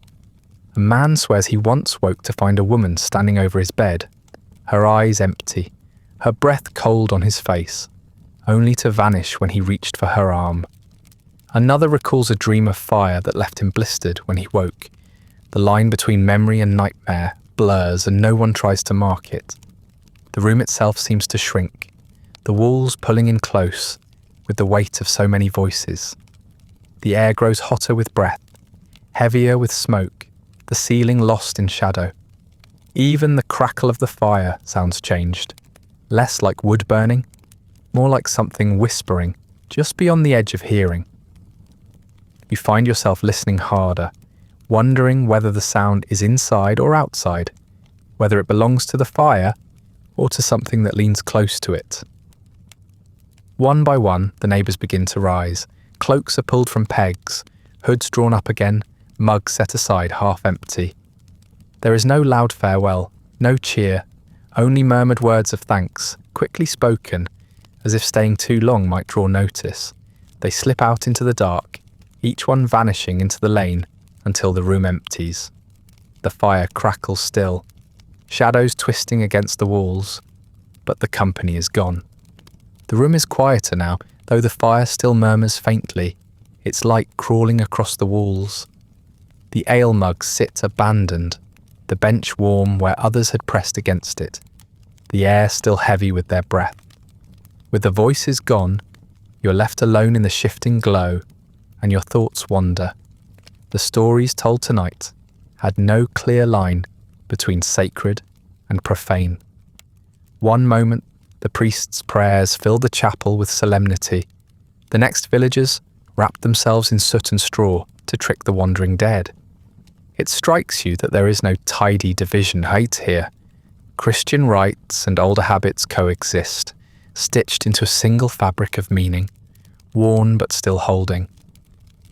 A man swears he once woke to find a woman standing over his bed, her eyes empty, her breath cold on his face, only to vanish when he reached for her arm. Another recalls a dream of fire that left him blistered when he woke. The line between memory and nightmare blurs and no one tries to mark it. The room itself seems to shrink, the walls pulling in close with the weight of so many voices. The air grows hotter with breath, heavier with smoke, the ceiling lost in shadow. Even the crackle of the fire sounds changed, less like wood burning, more like something whispering just beyond the edge of hearing. You find yourself listening harder, wondering whether the sound is inside or outside, whether it belongs to the fire or to something that leans close to it. One by one, the neighbours begin to rise. Cloaks are pulled from pegs, hoods drawn up again, mugs set aside half empty. There is no loud farewell, no cheer, only murmured words of thanks, quickly spoken, as if staying too long might draw notice. They slip out into the dark, each one vanishing into the lane until the room empties. The fire crackles still, shadows twisting against the walls, but the company is gone. The room is quieter now, though the fire still murmurs faintly, its light crawling across the walls. The ale mugs sit abandoned, the bench warm where others had pressed against it, the air still heavy with their breath. With the voices gone, you're left alone in the shifting glow, and your thoughts wander. The stories told tonight had no clear line between sacred and profane. One moment, the priest's prayers filled the chapel with solemnity. The next, villagers wrapped themselves in soot and straw to trick the wandering dead. It strikes you that there is no tidy division height here. Christian rites and older habits coexist, stitched into a single fabric of meaning, worn but still holding.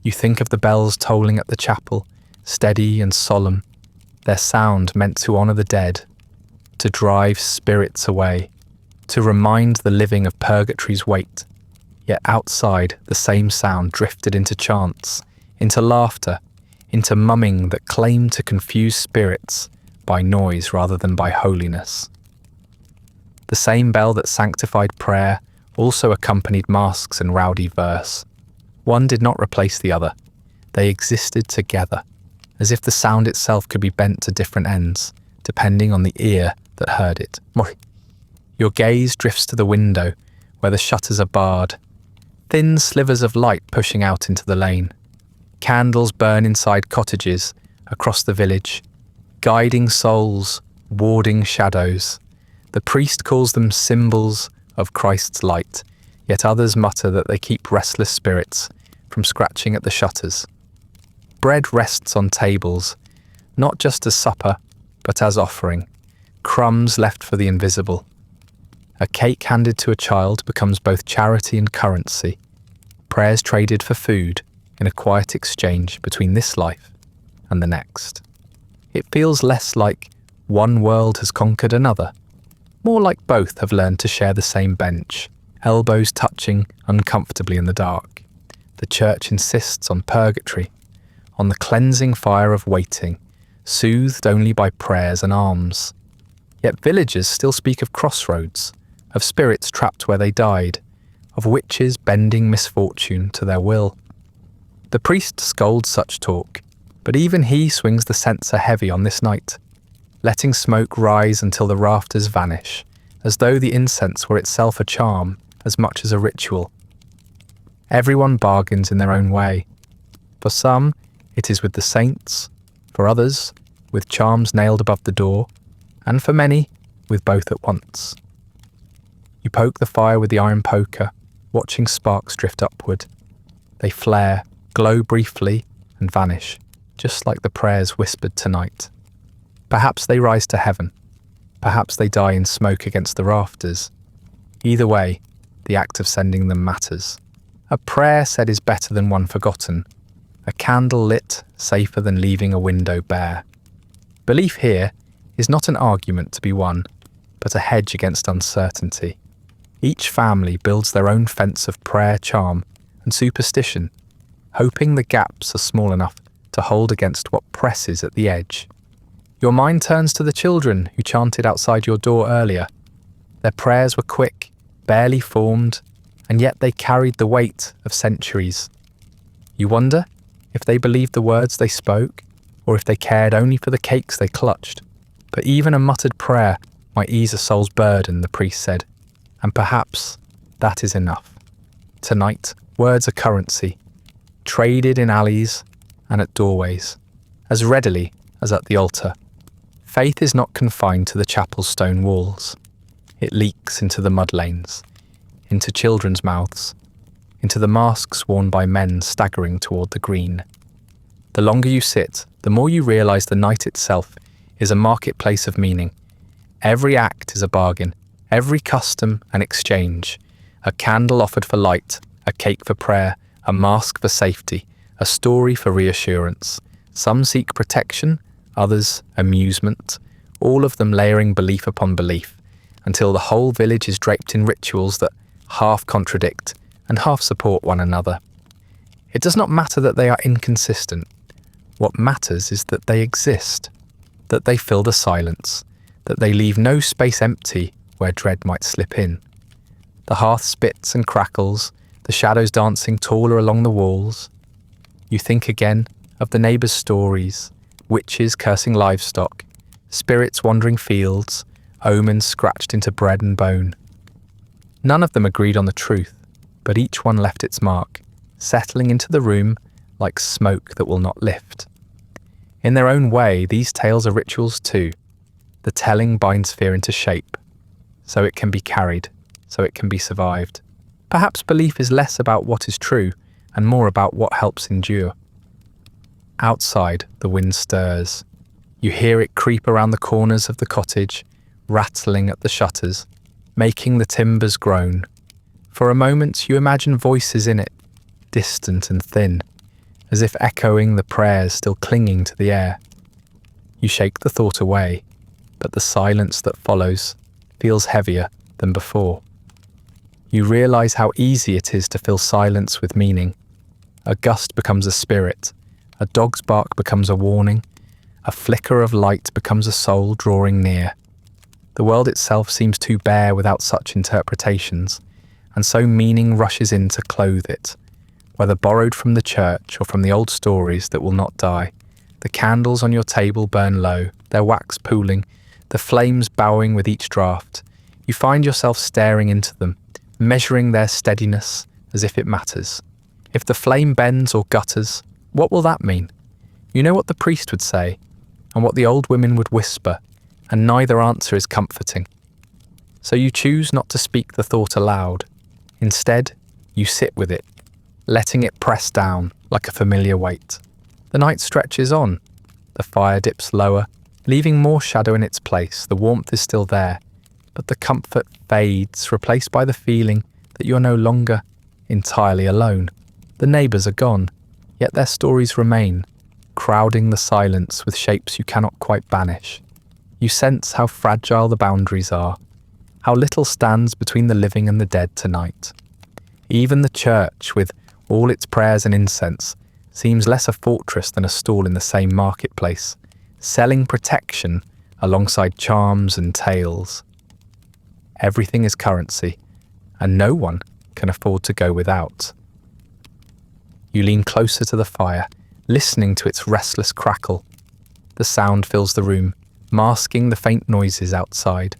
You think of the bells tolling at the chapel, steady and solemn, their sound meant to honour the dead, to drive spirits away, to remind the living of purgatory's weight. Yet outside, the same sound drifted into chants, into laughter, into mumming that claimed to confuse spirits by noise rather than by holiness. The same bell that sanctified prayer also accompanied masques and rowdy verse. One did not replace the other. They existed together, as if the sound itself could be bent to different ends, depending on the ear that heard it. Your gaze drifts to the window, where the shutters are barred, thin slivers of light pushing out into the lane. Candles burn inside cottages, across the village, guiding souls, warding shadows. The priest calls them symbols of Christ's light, yet others mutter that they keep restless spirits from scratching at the shutters. Bread rests on tables, not just as supper, but as offering, crumbs left for the invisible. A cake handed to a child becomes both charity and currency, prayers traded for food in a quiet exchange between this life and the next. It feels less like one world has conquered another, more like both have learned to share the same bench, elbows touching uncomfortably in the dark. The church insists on purgatory, on the cleansing fire of waiting, soothed only by prayers and alms. Yet villagers still speak of crossroads, of spirits trapped where they died, of witches bending misfortune to their will. The priest scolds such talk, but even he swings the censer heavy on this night, letting smoke rise until the rafters vanish, as though the incense were itself a charm as much as a ritual. Everyone bargains in their own way. For some, it is with the saints, for others, with charms nailed above the door, and for many, with both at once. You poke the fire with the iron poker, watching sparks drift upward. They flare, glow briefly, and vanish, just like the prayers whispered tonight. Perhaps they rise to heaven. Perhaps they die in smoke against the rafters. Either way, the act of sending them matters. A prayer said is better than one forgotten. A candle lit, safer than leaving a window bare. Belief here is not an argument to be won, but a hedge against uncertainty. Each family builds their own fence of prayer charm and superstition, hoping the gaps are small enough to hold against what presses at the edge. Your mind turns to the children who chanted outside your door earlier. Their prayers were quick, barely formed, and yet they carried the weight of centuries. You wonder if they believed the words they spoke, or if they cared only for the cakes they clutched. But even a muttered prayer might ease a soul's burden, the priest said, and perhaps that is enough. Tonight, words are currency, traded in alleys and at doorways, as readily as at the altar. Faith is not confined to the chapel's stone walls. It leaks into the mud lanes, into children's mouths, into the masks worn by men staggering toward the green. The longer you sit, the more you realise the night itself is a marketplace of meaning. Every act is a bargain, every custom an exchange, a candle offered for light, a cake for prayer, a mask for safety, a story for reassurance. Some seek protection, others amusement, all of them layering belief upon belief, until the whole village is draped in rituals that half contradict and half support one another. It does not matter that they are inconsistent. What matters is that they exist, that they fill the silence, that they leave no space empty where dread might slip in. The hearth spits and crackles, the shadows dancing taller along the walls. You think again of the neighbours' stories, witches cursing livestock, spirits wandering fields, omens scratched into bread and bone. None of them agreed on the truth, but each one left its mark, settling into the room like smoke that will not lift. In their own way, these tales are rituals too. The telling binds fear into shape, so it can be carried, so it can be survived. Perhaps belief is less about what is true and more about what helps endure. Outside, the wind stirs. You hear it creep around the corners of the cottage, rattling at the shutters, making the timbers groan. For a moment, you imagine voices in it, distant and thin, as if echoing the prayers still clinging to the air. You shake the thought away, but the silence that follows feels heavier than before. You realise how easy it is to fill silence with meaning. A gust becomes a spirit, a dog's bark becomes a warning, a flicker of light becomes a soul drawing near. The world itself seems too bare without such interpretations, and so meaning rushes in to clothe it, whether borrowed from the church or from the old stories that will not die. The candles on your table burn low, their wax pooling, the flames bowing with each draught. You find yourself staring into them, measuring their steadiness as if it matters. If the flame bends or gutters, what will that mean? You know what the priest would say, and what the old women would whisper, and neither answer is comforting. So you choose not to speak the thought aloud. Instead, you sit with it, letting it press down like a familiar weight. The night stretches on. The fire dips lower, leaving more shadow in its place. The warmth is still there, but the comfort fades, replaced by the feeling that you're no longer entirely alone. The neighbours are gone, yet their stories remain, crowding the silence with shapes you cannot quite banish. You sense how fragile the boundaries are, how little stands between the living and the dead tonight. Even the church, with all its prayers and incense, seems less a fortress than a stall in the same marketplace, selling protection alongside charms and tales. Everything is currency, and no one can afford to go without. You lean closer to the fire, listening to its restless crackle. The sound fills the room, masking the faint noises outside.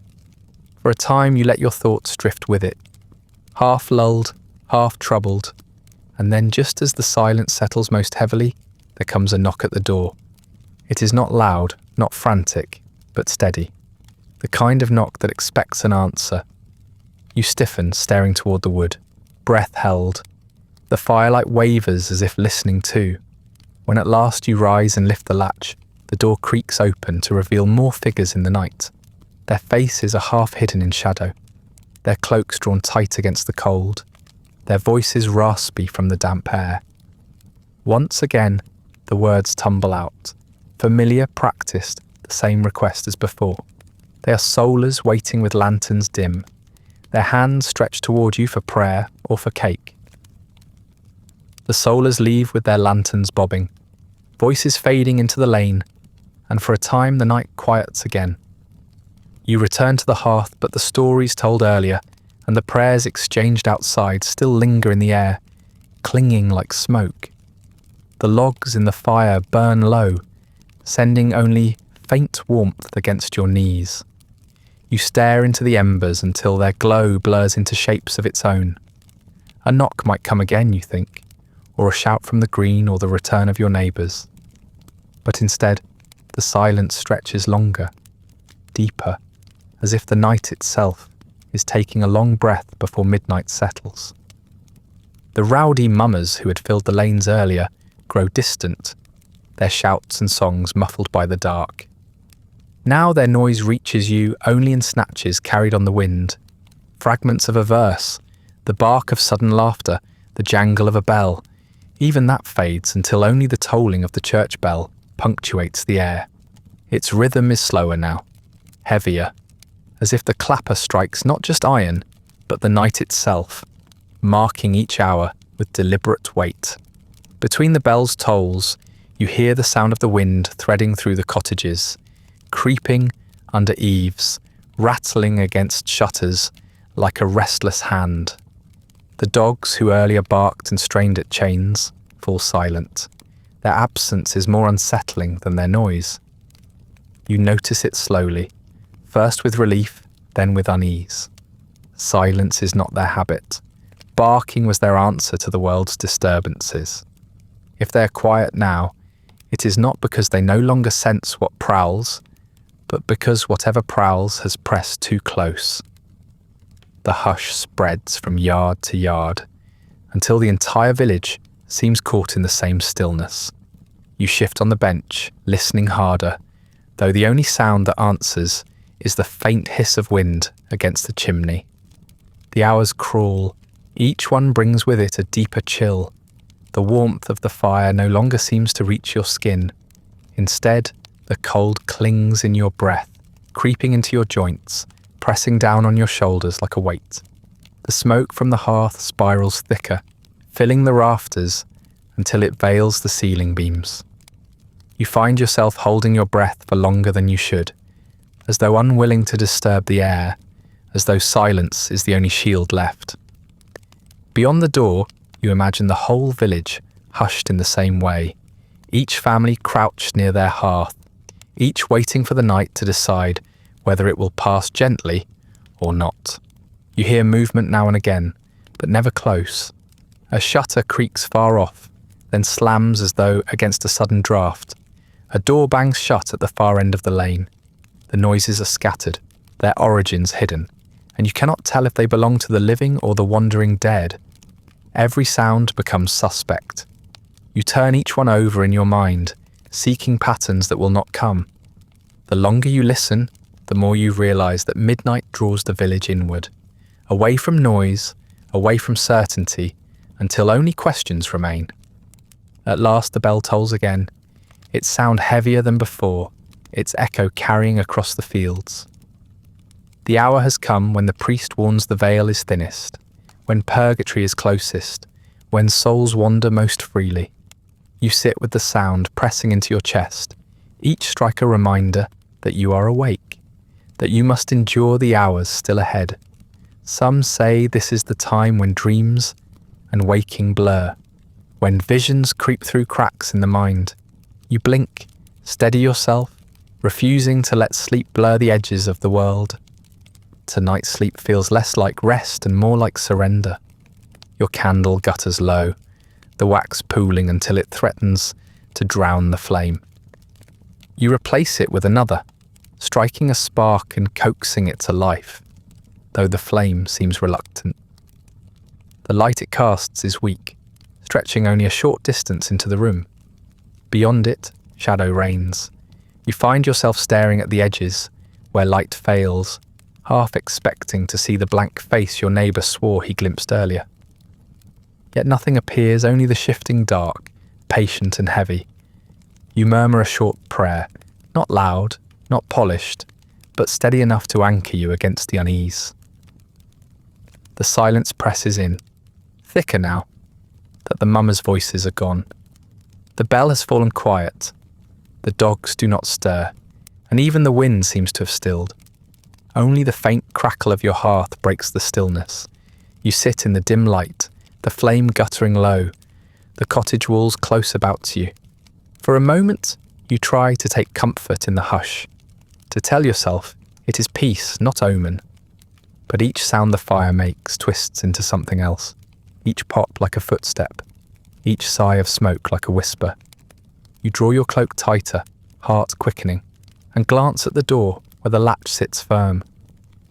For a time you let your thoughts drift with it, half lulled, half troubled, and then just as the silence settles most heavily, there comes a knock at the door. It is not loud, not frantic, but steady. The kind of knock that expects an answer. You stiffen, staring toward the wood, breath held. The firelight wavers as if listening too. When at last you rise and lift the latch, the door creaks open to reveal more figures in the night. Their faces are half hidden in shadow, their cloaks drawn tight against the cold, their voices raspy from the damp air. Once again, the words tumble out, familiar, practiced, the same request as before. They are soulless waiting with lanterns dim, their hands stretched toward you for prayer or for cake. The solars leave with their lanterns bobbing, voices fading into the lane, and for a time the night quiets again. You return to the hearth, but the stories told earlier and the prayers exchanged outside still linger in the air, clinging like smoke. The logs in the fire burn low, sending only faint warmth against your knees. You stare into the embers until their glow blurs into shapes of its own. A knock might come again, you think, or a shout from the green or the return of your neighbours. But instead, the silence stretches longer, deeper, as if the night itself is taking a long breath before midnight settles. The rowdy mummers who had filled the lanes earlier grow distant, their shouts and songs muffled by the dark. Now their noise reaches you only in snatches carried on the wind, fragments of a verse, the bark of sudden laughter, the jangle of a bell. Even that fades until only the tolling of the church bell punctuates the air. Its rhythm is slower now, heavier, as if the clapper strikes not just iron, but the night itself, marking each hour with deliberate weight. Between the bell's tolls, you hear the sound of the wind threading through the cottages, creeping under eaves, rattling against shutters like a restless hand. The dogs who earlier barked and strained at chains fall silent. Their absence is more unsettling than their noise. You notice it slowly, first with relief, then with unease. Silence is not their habit. Barking was their answer to the world's disturbances. If they are quiet now, it is not because they no longer sense what prowls, but because whatever prowls has pressed too close. The hush spreads from yard to yard, until the entire village seems caught in the same stillness. You shift on the bench, listening harder, though the only sound that answers is the faint hiss of wind against the chimney. The hours crawl, each one brings with it a deeper chill. The warmth of the fire no longer seems to reach your skin. Instead, the cold clings in your breath, creeping into your joints, pressing down on your shoulders like a weight. The smoke from the hearth spirals thicker, filling the rafters until it veils the ceiling beams. You find yourself holding your breath for longer than you should, as though unwilling to disturb the air, as though silence is the only shield left. Beyond the door, you imagine the whole village hushed in the same way, each family crouched near their hearth, each waiting for the night to decide whether it will pass gently or not. You hear movement now and again, but never close. A shutter creaks far off, then slams as though against a sudden draught. A door bangs shut at the far end of the lane. The noises are scattered, their origins hidden, and you cannot tell if they belong to the living or the wandering dead. Every sound becomes suspect. You turn each one over in your mind, seeking patterns that will not come. The longer you listen, the more you realize that midnight draws the village inward, away from noise, away from certainty, until only questions remain. At last the bell tolls again, its sound heavier than before, its echo carrying across the fields. The hour has come when the priest warns the veil is thinnest, when purgatory is closest, when souls wander most freely. You sit with the sound pressing into your chest, each strike a reminder that you are awake, that you must endure the hours still ahead. Some say this is the time when dreams and waking blur, when visions creep through cracks in the mind. You blink, steady yourself, refusing to let sleep blur the edges of the world. Tonight's sleep feels less like rest and more like surrender. Your candle gutters low, the wax pooling until it threatens to drown the flame. You replace it with another, striking a spark and coaxing it to life, though the flame seems reluctant. The light it casts is weak, stretching only a short distance into the room. Beyond it, shadow reigns. You find yourself staring at the edges, where light fails, half expecting to see the blank face your neighbour swore he glimpsed earlier. Yet nothing appears, only the shifting dark, patient and heavy. You murmur a short prayer, not loud, not polished, but steady enough to anchor you against the unease. The silence presses in, thicker now. that the mummers' voices are gone. The bell has fallen quiet. The dogs do not stir, and even the wind seems to have stilled. Only the faint crackle of your hearth breaks the stillness. You sit in the dim light, the flame guttering low, the cottage walls close about you. For a moment, you try to take comfort in the hush, to tell yourself it is peace, not omen. But each sound the fire makes twists into something else, each pop like a footstep, each sigh of smoke like a whisper. You draw your cloak tighter, heart quickening, and glance at the door where the latch sits firm.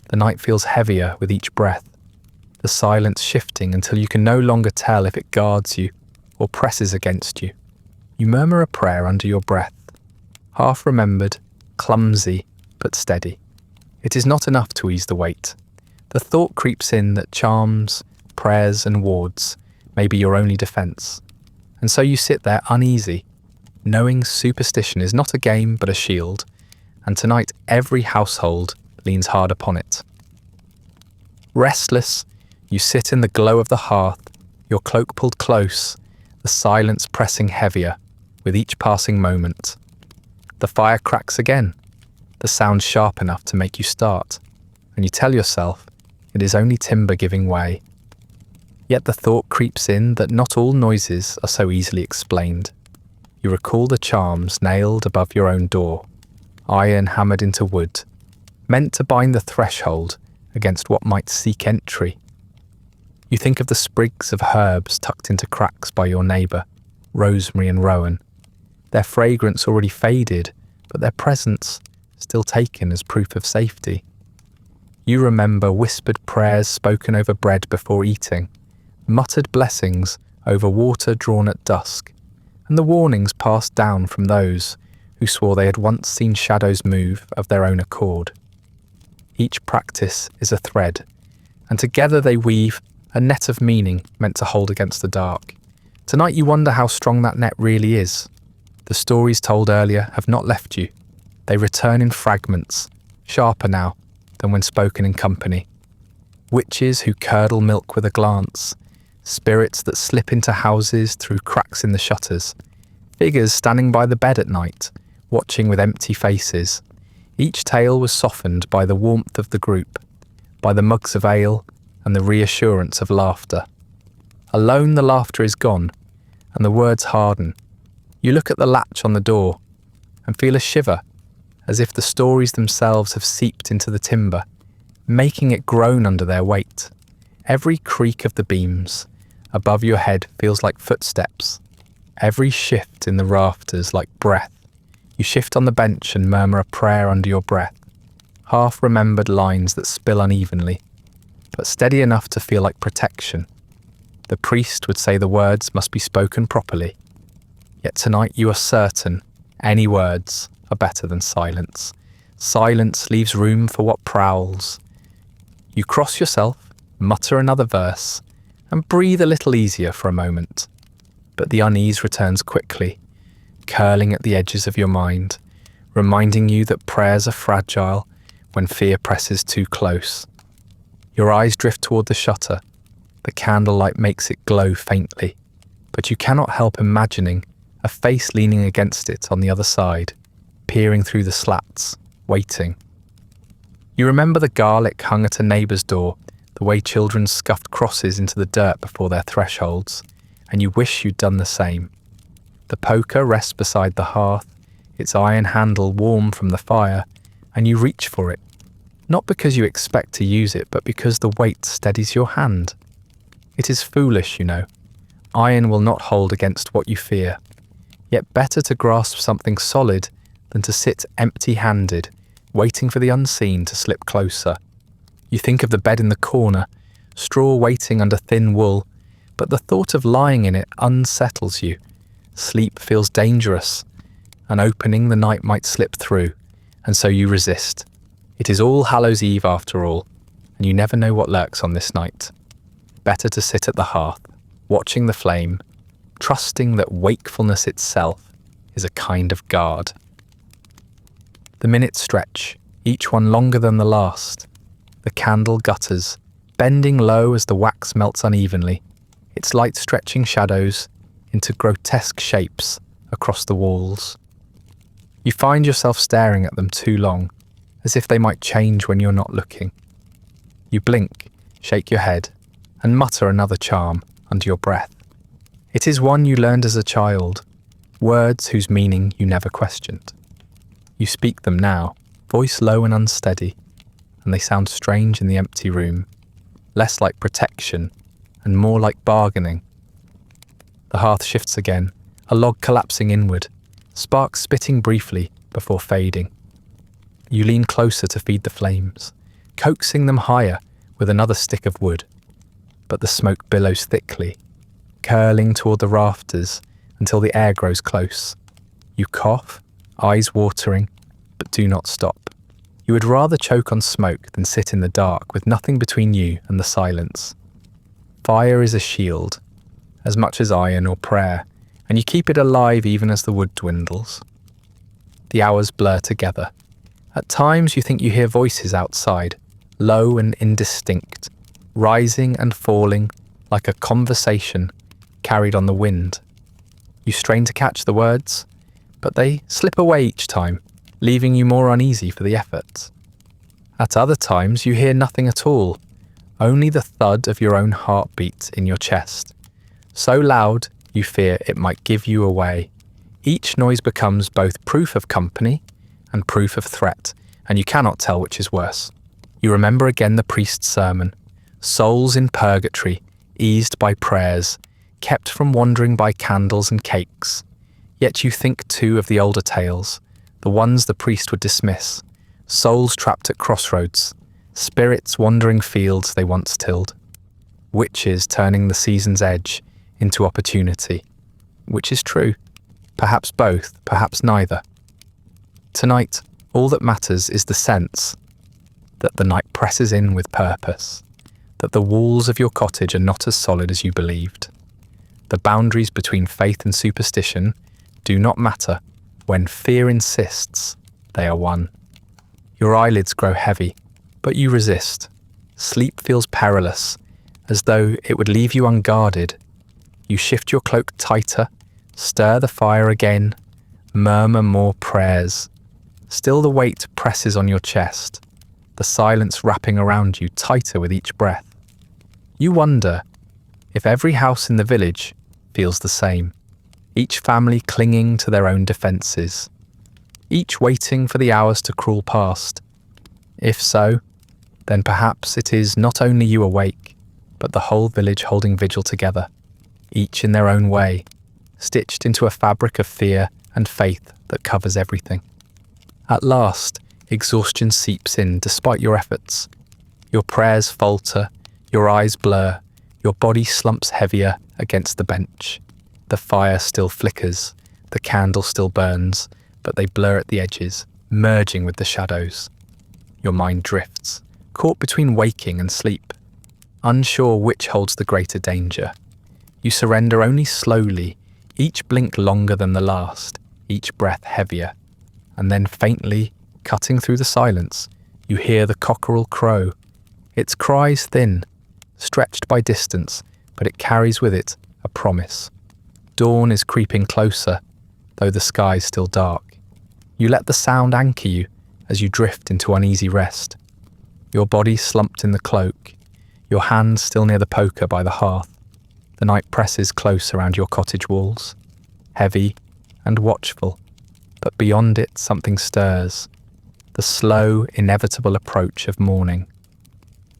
The night feels heavier with each breath, the silence shifting until you can no longer tell if it guards you or presses against you. You murmur a prayer under your breath, half remembered, clumsy, but steady. It is not enough to ease the weight. The thought creeps in that charms, prayers and wards may be your only defence. And so you sit there uneasy, knowing superstition is not a game but a shield, and tonight every household leans hard upon it. Restless, you sit in the glow of the hearth, your cloak pulled close, the silence pressing heavier with each passing moment. The fire cracks again, the sound sharp enough to make you start, and you tell yourself it is only timber giving way. Yet the thought creeps in that not all noises are so easily explained. You recall the charms nailed above your own door, iron hammered into wood, meant to bind the threshold against what might seek entry. You think of the sprigs of herbs tucked into cracks by your neighbour, rosemary and rowan, their fragrance already faded, but their presence still taken as proof of safety. You remember whispered prayers spoken over bread before eating, muttered blessings over water drawn at dusk, and the warnings passed down from those who swore they had once seen shadows move of their own accord. Each practice is a thread, and together they weave a net of meaning meant to hold against the dark. Tonight you wonder how strong that net really is. The stories told earlier have not left you. They return in fragments, sharper now than when spoken in company. Witches who curdle milk with a glance, spirits that slip into houses through cracks in the shutters, figures standing by the bed at night, watching with empty faces. Each tale was softened by the warmth of the group, by the mugs of ale and the reassurance of laughter. Alone the laughter is gone, and the words harden. You look at the latch on the door and feel a shiver, as if the stories themselves have seeped into the timber, making it groan under their weight. Every creak of the beams above your head feels like footsteps, every shift in the rafters like breath. You shift on the bench and murmur a prayer under your breath, half-remembered lines that spill unevenly, but steady enough to feel like protection. The priest would say the words must be spoken properly. Yet tonight you are certain any words are better than silence. Silence leaves room for what prowls. You cross yourself, mutter another verse, and breathe a little easier for a moment. But the unease returns quickly, curling at the edges of your mind, reminding you that prayers are fragile when fear presses too close. Your eyes drift toward the shutter. The candlelight makes it glow faintly, but you cannot help imagining a face leaning against it on the other side, peering through the slats, waiting. You remember the garlic hung at a neighbour's door, the way children scuffed crosses into the dirt before their thresholds, and you wish you'd done the same. The poker rests beside the hearth, its iron handle warm from the fire, and you reach for it, not because you expect to use it, but because the weight steadies your hand. It is foolish, you know. Iron will not hold against what you fear. Yet better to grasp something solid than to sit empty-handed, waiting for the unseen to slip closer. You think of the bed in the corner, straw waiting under thin wool, but the thought of lying in it unsettles you. Sleep feels dangerous. An opening the night might slip through, and so you resist. It is All Hallows Eve after all, and you never know what lurks on this night. Better to sit at the hearth, watching the flame, trusting that wakefulness itself is a kind of guard. The minutes stretch, each one longer than the last. The candle gutters, bending low as the wax melts unevenly, its light stretching shadows into grotesque shapes across the walls. You find yourself staring at them too long, as if they might change when you're not looking. You blink, shake your head, and mutter another charm under your breath. It is one you learned as a child, words whose meaning you never questioned. You speak them now, voice low and unsteady, and they sound strange in the empty room, less like protection and more like bargaining. The hearth shifts again, a log collapsing inward, sparks spitting briefly before fading. You lean closer to feed the flames, coaxing them higher with another stick of wood. But the smoke billows thickly, curling toward the rafters until the air grows close. You cough, eyes watering, but do not stop. You would rather choke on smoke than sit in the dark with nothing between you and the silence. Fire is a shield, as much as iron or prayer, and you keep it alive even as the wood dwindles. The hours blur together. At times you think you hear voices outside, low and indistinct, rising and falling like a conversation carried on the wind. You strain to catch the words, but they slip away each time, leaving you more uneasy for the effort. At other times you hear nothing at all, only the thud of your own heartbeat in your chest, so loud you fear it might give you away. Each noise becomes both proof of company and proof of threat, and you cannot tell which is worse. You remember again the priest's sermon, souls in purgatory, eased by prayers, kept from wandering by candles and cakes. Yet you think too of the older tales, the ones the priest would dismiss, souls trapped at crossroads, spirits wandering fields they once tilled, witches turning the season's edge into opportunity. Which is true? Perhaps both, perhaps neither. Tonight, all that matters is the sense that the night presses in with purpose, that the walls of your cottage are not as solid as you believed. The boundaries between faith and superstition do not matter when fear insists they are one. Your eyelids grow heavy, but you resist. Sleep feels perilous, as though it would leave you unguarded. You shift your cloak tighter, stir the fire again, murmur more prayers. Still the weight presses on your chest, the silence wrapping around you tighter with each breath. You wonder if every house in the village feels the same, each family clinging to their own defences, each waiting for the hours to crawl past. If so, then perhaps it is not only you awake, but the whole village holding vigil together, each in their own way, stitched into a fabric of fear and faith that covers everything. At last, exhaustion seeps in despite your efforts. Your prayers falter, your eyes blur, your body slumps heavier against the bench. The fire still flickers, the candle still burns, but they blur at the edges, merging with the shadows. Your mind drifts, caught between waking and sleep, unsure which holds the greater danger. You surrender only slowly, each blink longer than the last, each breath heavier. And then faintly, cutting through the silence, you hear the cockerel crow. Its cries thin, stretched by distance, but it carries with it a promise. Dawn is creeping closer, though the sky's still dark. You let the sound anchor you as you drift into uneasy rest. Your body slumped in the cloak, your hands still near the poker by the hearth. The night presses close around your cottage walls, heavy and watchful, but beyond it something stirs, the slow, inevitable approach of morning.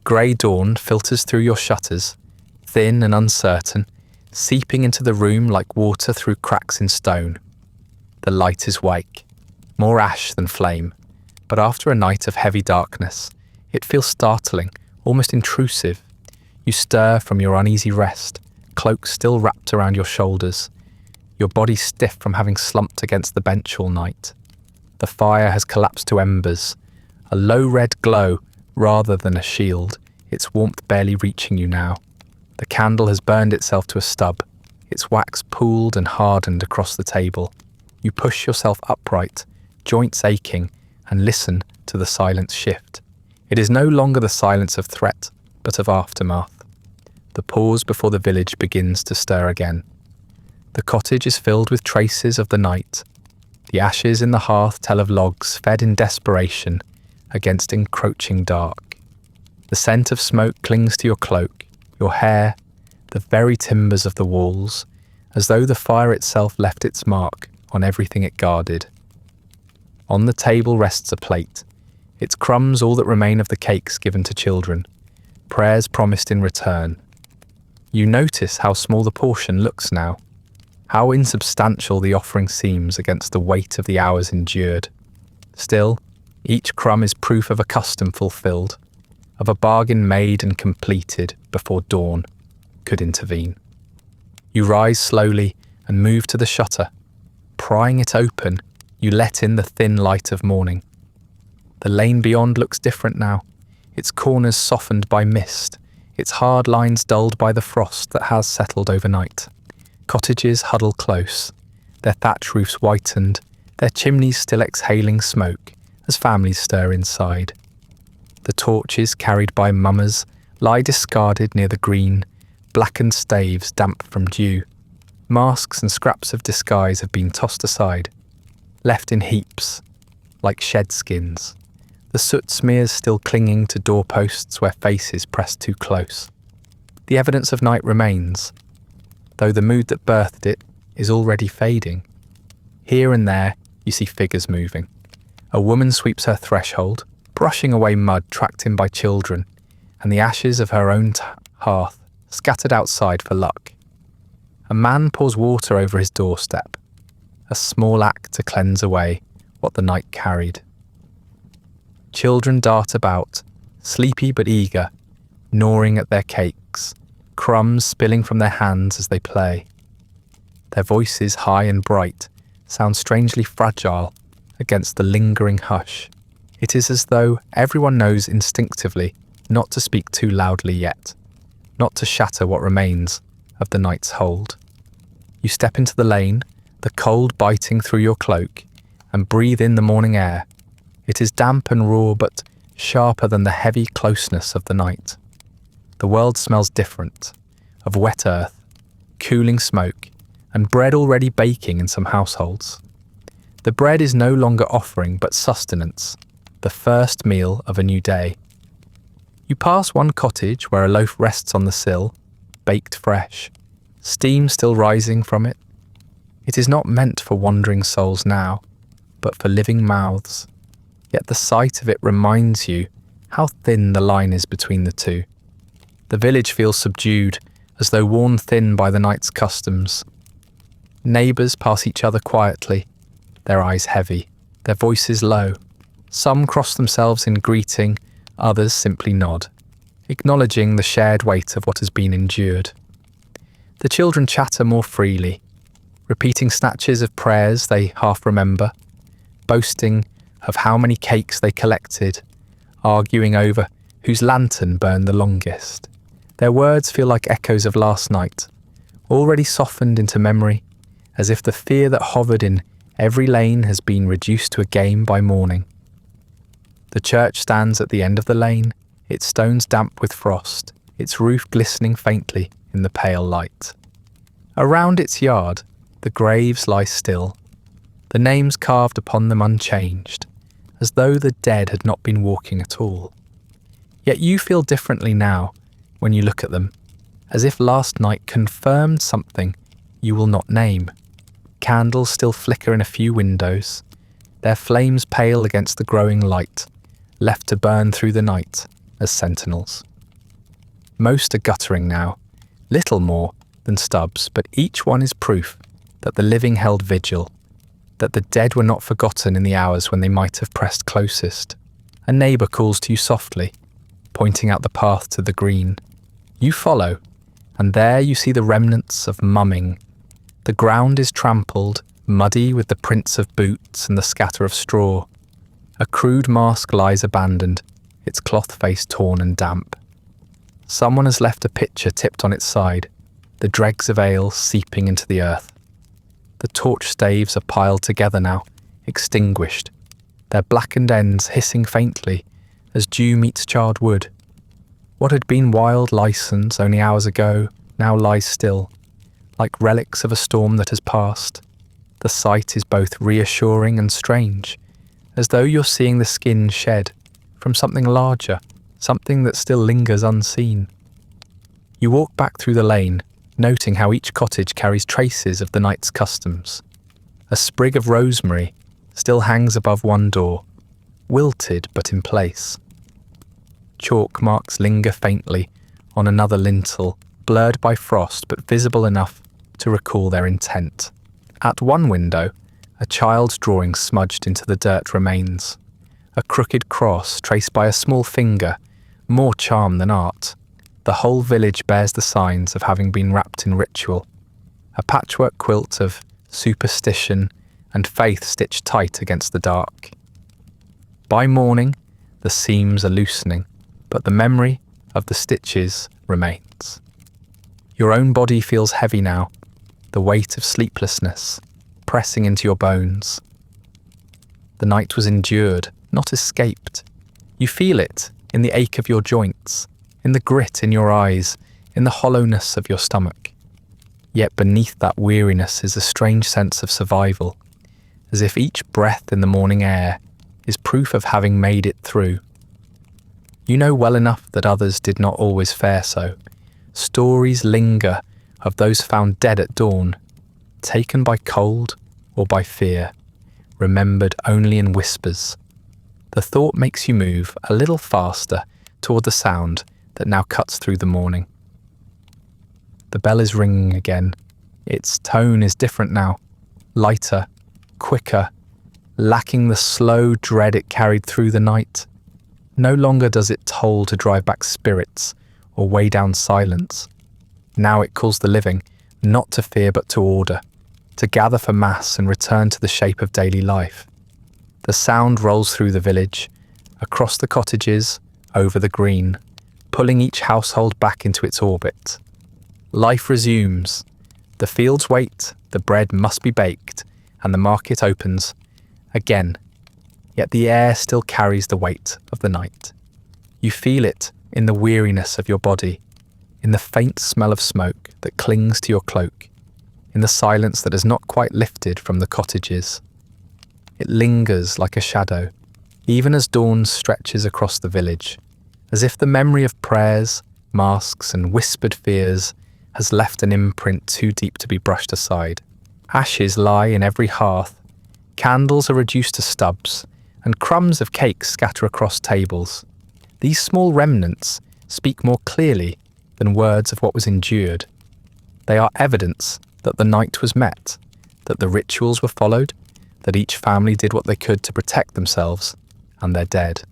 Grey dawn filters through your shutters, thin and uncertain, seeping into the room like water through cracks in stone. The light is white, more ash than flame, but after a night of heavy darkness, it feels startling, almost intrusive. You stir from your uneasy rest, cloak still wrapped around your shoulders, your body stiff from having slumped against the bench all night. The fire has collapsed to embers, a low red glow rather than a shield, its warmth barely reaching you now. The candle has burned itself to a stub, its wax pooled and hardened across the table. You push yourself upright, joints aching, and listen to the silence shift. It is no longer the silence of threat, but of aftermath. the pause before the village begins to stir again. The cottage is filled with traces of the night. The ashes in the hearth tell of logs fed in desperation against encroaching dark. The scent of smoke clings to your cloak, your hair, the very timbers of the walls, as though the fire itself left its mark on everything it guarded. On the table rests a plate, its crumbs all that remain of the cakes given to children, prayers promised in return. You notice how small the portion looks now, how insubstantial the offering seems against the weight of the hours endured. Still, each crumb is proof of a custom fulfilled, of a bargain made and completed before dawn could intervene. You rise slowly and move to the shutter. Prying it open, you let in the thin light of morning. The lane beyond looks different now, its corners softened by mist, its hard lines dulled by the frost that has settled overnight. Cottages huddle close, their thatch roofs whitened, their chimneys still exhaling smoke as families stir inside. The torches carried by mummers lie discarded near the green, blackened staves damp from dew. Masks and scraps of disguise have been tossed aside, left in heaps, like shed skins. The soot smears still clinging to doorposts where faces press too close. The evidence of night remains, though the mood that birthed it is already fading. Here and there you see figures moving. A woman sweeps her threshold, brushing away mud tracked in by children, and the ashes of her own hearth scattered outside for luck. A man pours water over his doorstep, a small act to cleanse away what the night carried. Children dart about, sleepy but eager, gnawing at their cakes, crumbs spilling from their hands as they play. Their voices, high and bright, sound strangely fragile against the lingering hush. It is as though everyone knows instinctively not to speak too loudly yet, not to shatter what remains of the night's hold. You step into the lane, the cold biting through your cloak, and breathe in the morning air. It is damp and raw, but sharper than the heavy closeness of the night. The world smells different, of wet earth, cooling smoke, and bread already baking in some households. The bread is no longer offering, but sustenance, the first meal of a new day. You pass one cottage where a loaf rests on the sill, baked fresh, steam still rising from it. It is not meant for wandering souls now, but for living mouths. Yet the sight of it reminds you how thin the line is between the two. The village feels subdued, as though worn thin by the night's customs. Neighbours pass each other quietly, their eyes heavy, their voices low. Some cross themselves in greeting, others simply nod, acknowledging the shared weight of what has been endured. The children chatter more freely, repeating snatches of prayers they half remember, boasting of how many cakes they collected, arguing over whose lantern burned the longest. Their words feel like echoes of last night, already softened into memory, as if the fear that hovered in every lane has been reduced to a game by morning. The church stands at the end of the lane, its stones damp with frost, its roof glistening faintly in the pale light. Around its yard, the graves lie still, the names carved upon them unchanged, as though the dead had not been walking at all. Yet you feel differently now when you look at them, as if last night confirmed something you will not name. Candles still flicker in a few windows, their flames pale against the growing light, left to burn through the night as sentinels. Most are guttering now, little more than stubs, but each one is proof that the living held vigil, that the dead were not forgotten in the hours when they might have pressed closest. A neighbour calls to you softly, pointing out the path to the green. You follow, and there you see the remnants of mumming. The ground is trampled, muddy with the prints of boots and the scatter of straw. A crude mask lies abandoned, its cloth face torn and damp. Someone has left a pitcher tipped on its side, the dregs of ale seeping into the earth. The torch staves are piled together now, extinguished, their blackened ends hissing faintly as dew meets charred wood. What had been wild license only hours ago now lies still, like relics of a storm that has passed. The sight is both reassuring and strange, as though you're seeing the skin shed from something larger, something that still lingers unseen. You walk back through the lane, noting how each cottage carries traces of the night's customs. A sprig of rosemary still hangs above one door, wilted but in place. Chalk marks linger faintly on another lintel, blurred by frost but visible enough to recall their intent. At one window, a child's drawing smudged into the dirt remains. A crooked cross traced by a small finger, more charm than art. The whole village bears the signs of having been wrapped in ritual. A patchwork quilt of superstition and faith stitched tight against the dark. By morning, the seams are loosening, but the memory of the stitches remains. Your own body feels heavy now, the weight of sleeplessness pressing into your bones. The night was endured, not escaped. You feel it in the ache of your joints, in the grit in your eyes, in the hollowness of your stomach. Yet beneath that weariness is a strange sense of survival, as if each breath in the morning air is proof of having made it through. You know well enough that others did not always fare so. Stories linger of those found dead at dawn, taken by cold or by fear, remembered only in whispers. The thought makes you move a little faster toward the sound that now cuts through the morning. The bell is ringing again. Its tone is different now, lighter, quicker, lacking the slow dread it carried through the night. No longer does it toll to drive back spirits or weigh down silence. Now it calls the living, not to fear but to order, to gather for mass and return to the shape of daily life. The sound rolls through the village, across the cottages, over the green, pulling each household back into its orbit. Life resumes. The fields wait, the bread must be baked, and the market opens again. Yet the air still carries the weight of the night. You feel it in the weariness of your body, in the faint smell of smoke that clings to your cloak, in the silence that has not quite lifted from the cottages. It lingers like a shadow, even as dawn stretches across the village, as if the memory of prayers, masks, and whispered fears has left an imprint too deep to be brushed aside. Ashes lie in every hearth, candles are reduced to stubs, and crumbs of cake scatter across tables. These small remnants speak more clearly than words of what was endured. They are evidence that the night was met, that the rituals were followed, that each family did what they could to protect themselves and their dead.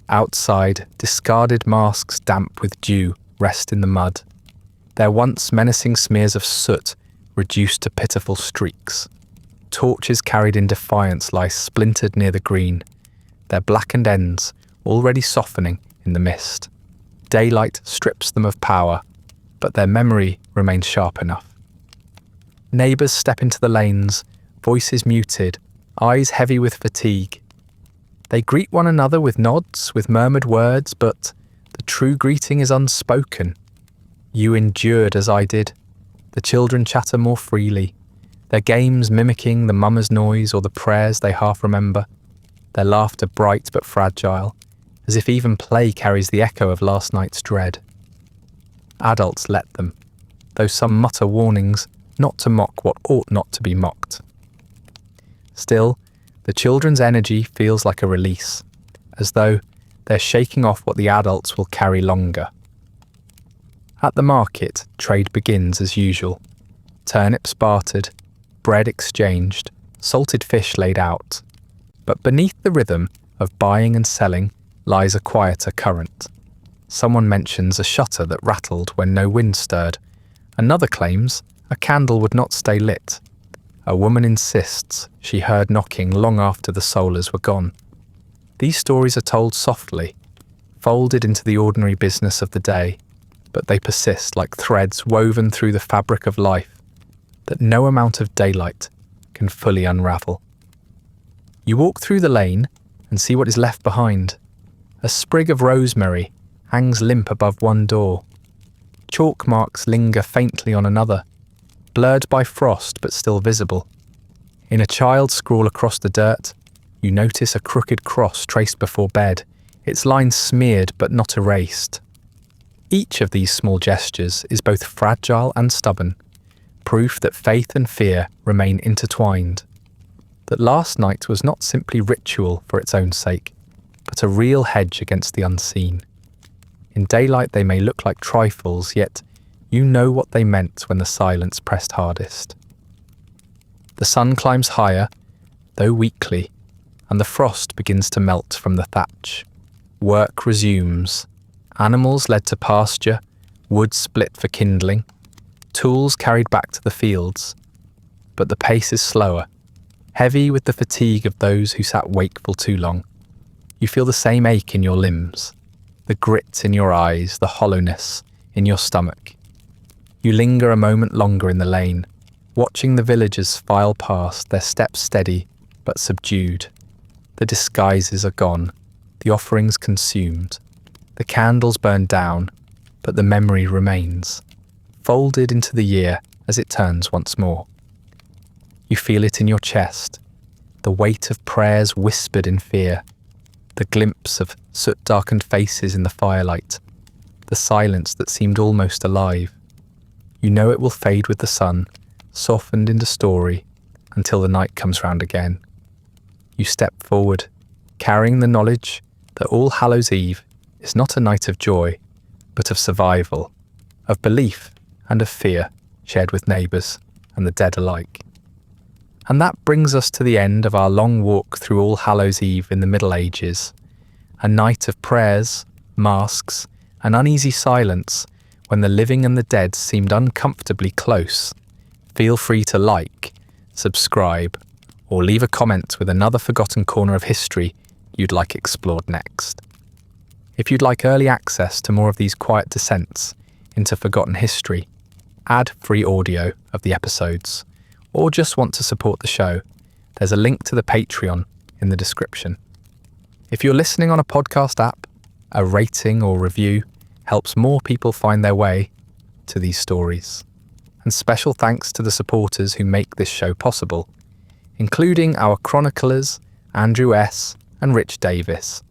Outside, discarded masks damp with dew rest in the mud, their once menacing smears of soot reduced to pitiful streaks. Torches carried in defiance lie splintered near the green, their blackened ends already softening in the mist. Daylight strips them of power, but their memory remains sharp enough. Neighbours step into the lanes, voices muted, eyes heavy with fatigue. They greet one another with nods, with murmured words, but the true greeting is unspoken. You endured as I did. The children chatter more freely, their games mimicking the mummer's noise or the prayers they half remember, their laughter bright but fragile, as if even play carries the echo of last night's dread. Adults let them, though some mutter warnings not to mock what ought not to be mocked. Still, the children's energy feels like a release, as though they're shaking off what the adults will carry longer. At the market, trade begins as usual. Turnips bartered, bread exchanged, salted fish laid out. But beneath the rhythm of buying and selling lies a quieter current. Someone mentions a shutter that rattled when no wind stirred. Another claims a candle would not stay lit. A woman insists she heard knocking long after the solars were gone. These stories are told softly, folded into the ordinary business of the day, but they persist like threads woven through the fabric of life that no amount of daylight can fully unravel. You walk through the lane and see what is left behind. A sprig of rosemary hangs limp above one door. Chalk marks linger faintly on another, blurred by frost but still visible. In a child scrawl across the dirt, you notice a crooked cross traced before bed, its lines smeared but not erased. Each of these small gestures is both fragile and stubborn, proof that faith and fear remain intertwined. That last night was not simply ritual for its own sake, but a real hedge against the unseen. In daylight they may look like trifles, yet you know what they meant when the silence pressed hardest. The sun climbs higher, though weakly, and the frost begins to melt from the thatch. Work resumes. Animals led to pasture, wood split for kindling, tools carried back to the fields. But the pace is slower, heavy with the fatigue of those who sat wakeful too long. You feel the same ache in your limbs, the grit in your eyes, the hollowness in your stomach. You linger a moment longer in the lane, watching the villagers file past, their steps steady but subdued. The disguises are gone, the offerings consumed, the candles burned down, but the memory remains, folded into the year as it turns once more. You feel it in your chest, the weight of prayers whispered in fear, the glimpse of soot-darkened faces in the firelight, the silence that seemed almost alive. You know it will fade with the sun, softened into story, until the night comes round again. You step forward, carrying the knowledge that All Hallows Eve is not a night of joy, but of survival, of belief and of fear shared with neighbours and the dead alike. And that brings us to the end of our long walk through All Hallows Eve in the Middle Ages, a night of prayers, masks, and uneasy silence when the living and the dead seemed uncomfortably close. Feel free to like, subscribe, or leave a comment with another forgotten corner of history you'd like explored next. If you'd like early access to more of these quiet descents into forgotten history, ad-free audio of the episodes, or just want to support the show, there's a link to the Patreon in the description. If you're listening on a podcast app, a rating or review helps more people find their way to these stories. And special thanks to the supporters who make this show possible, including our chroniclers, Andrew S. and Rich Davis.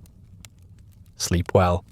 Sleep well.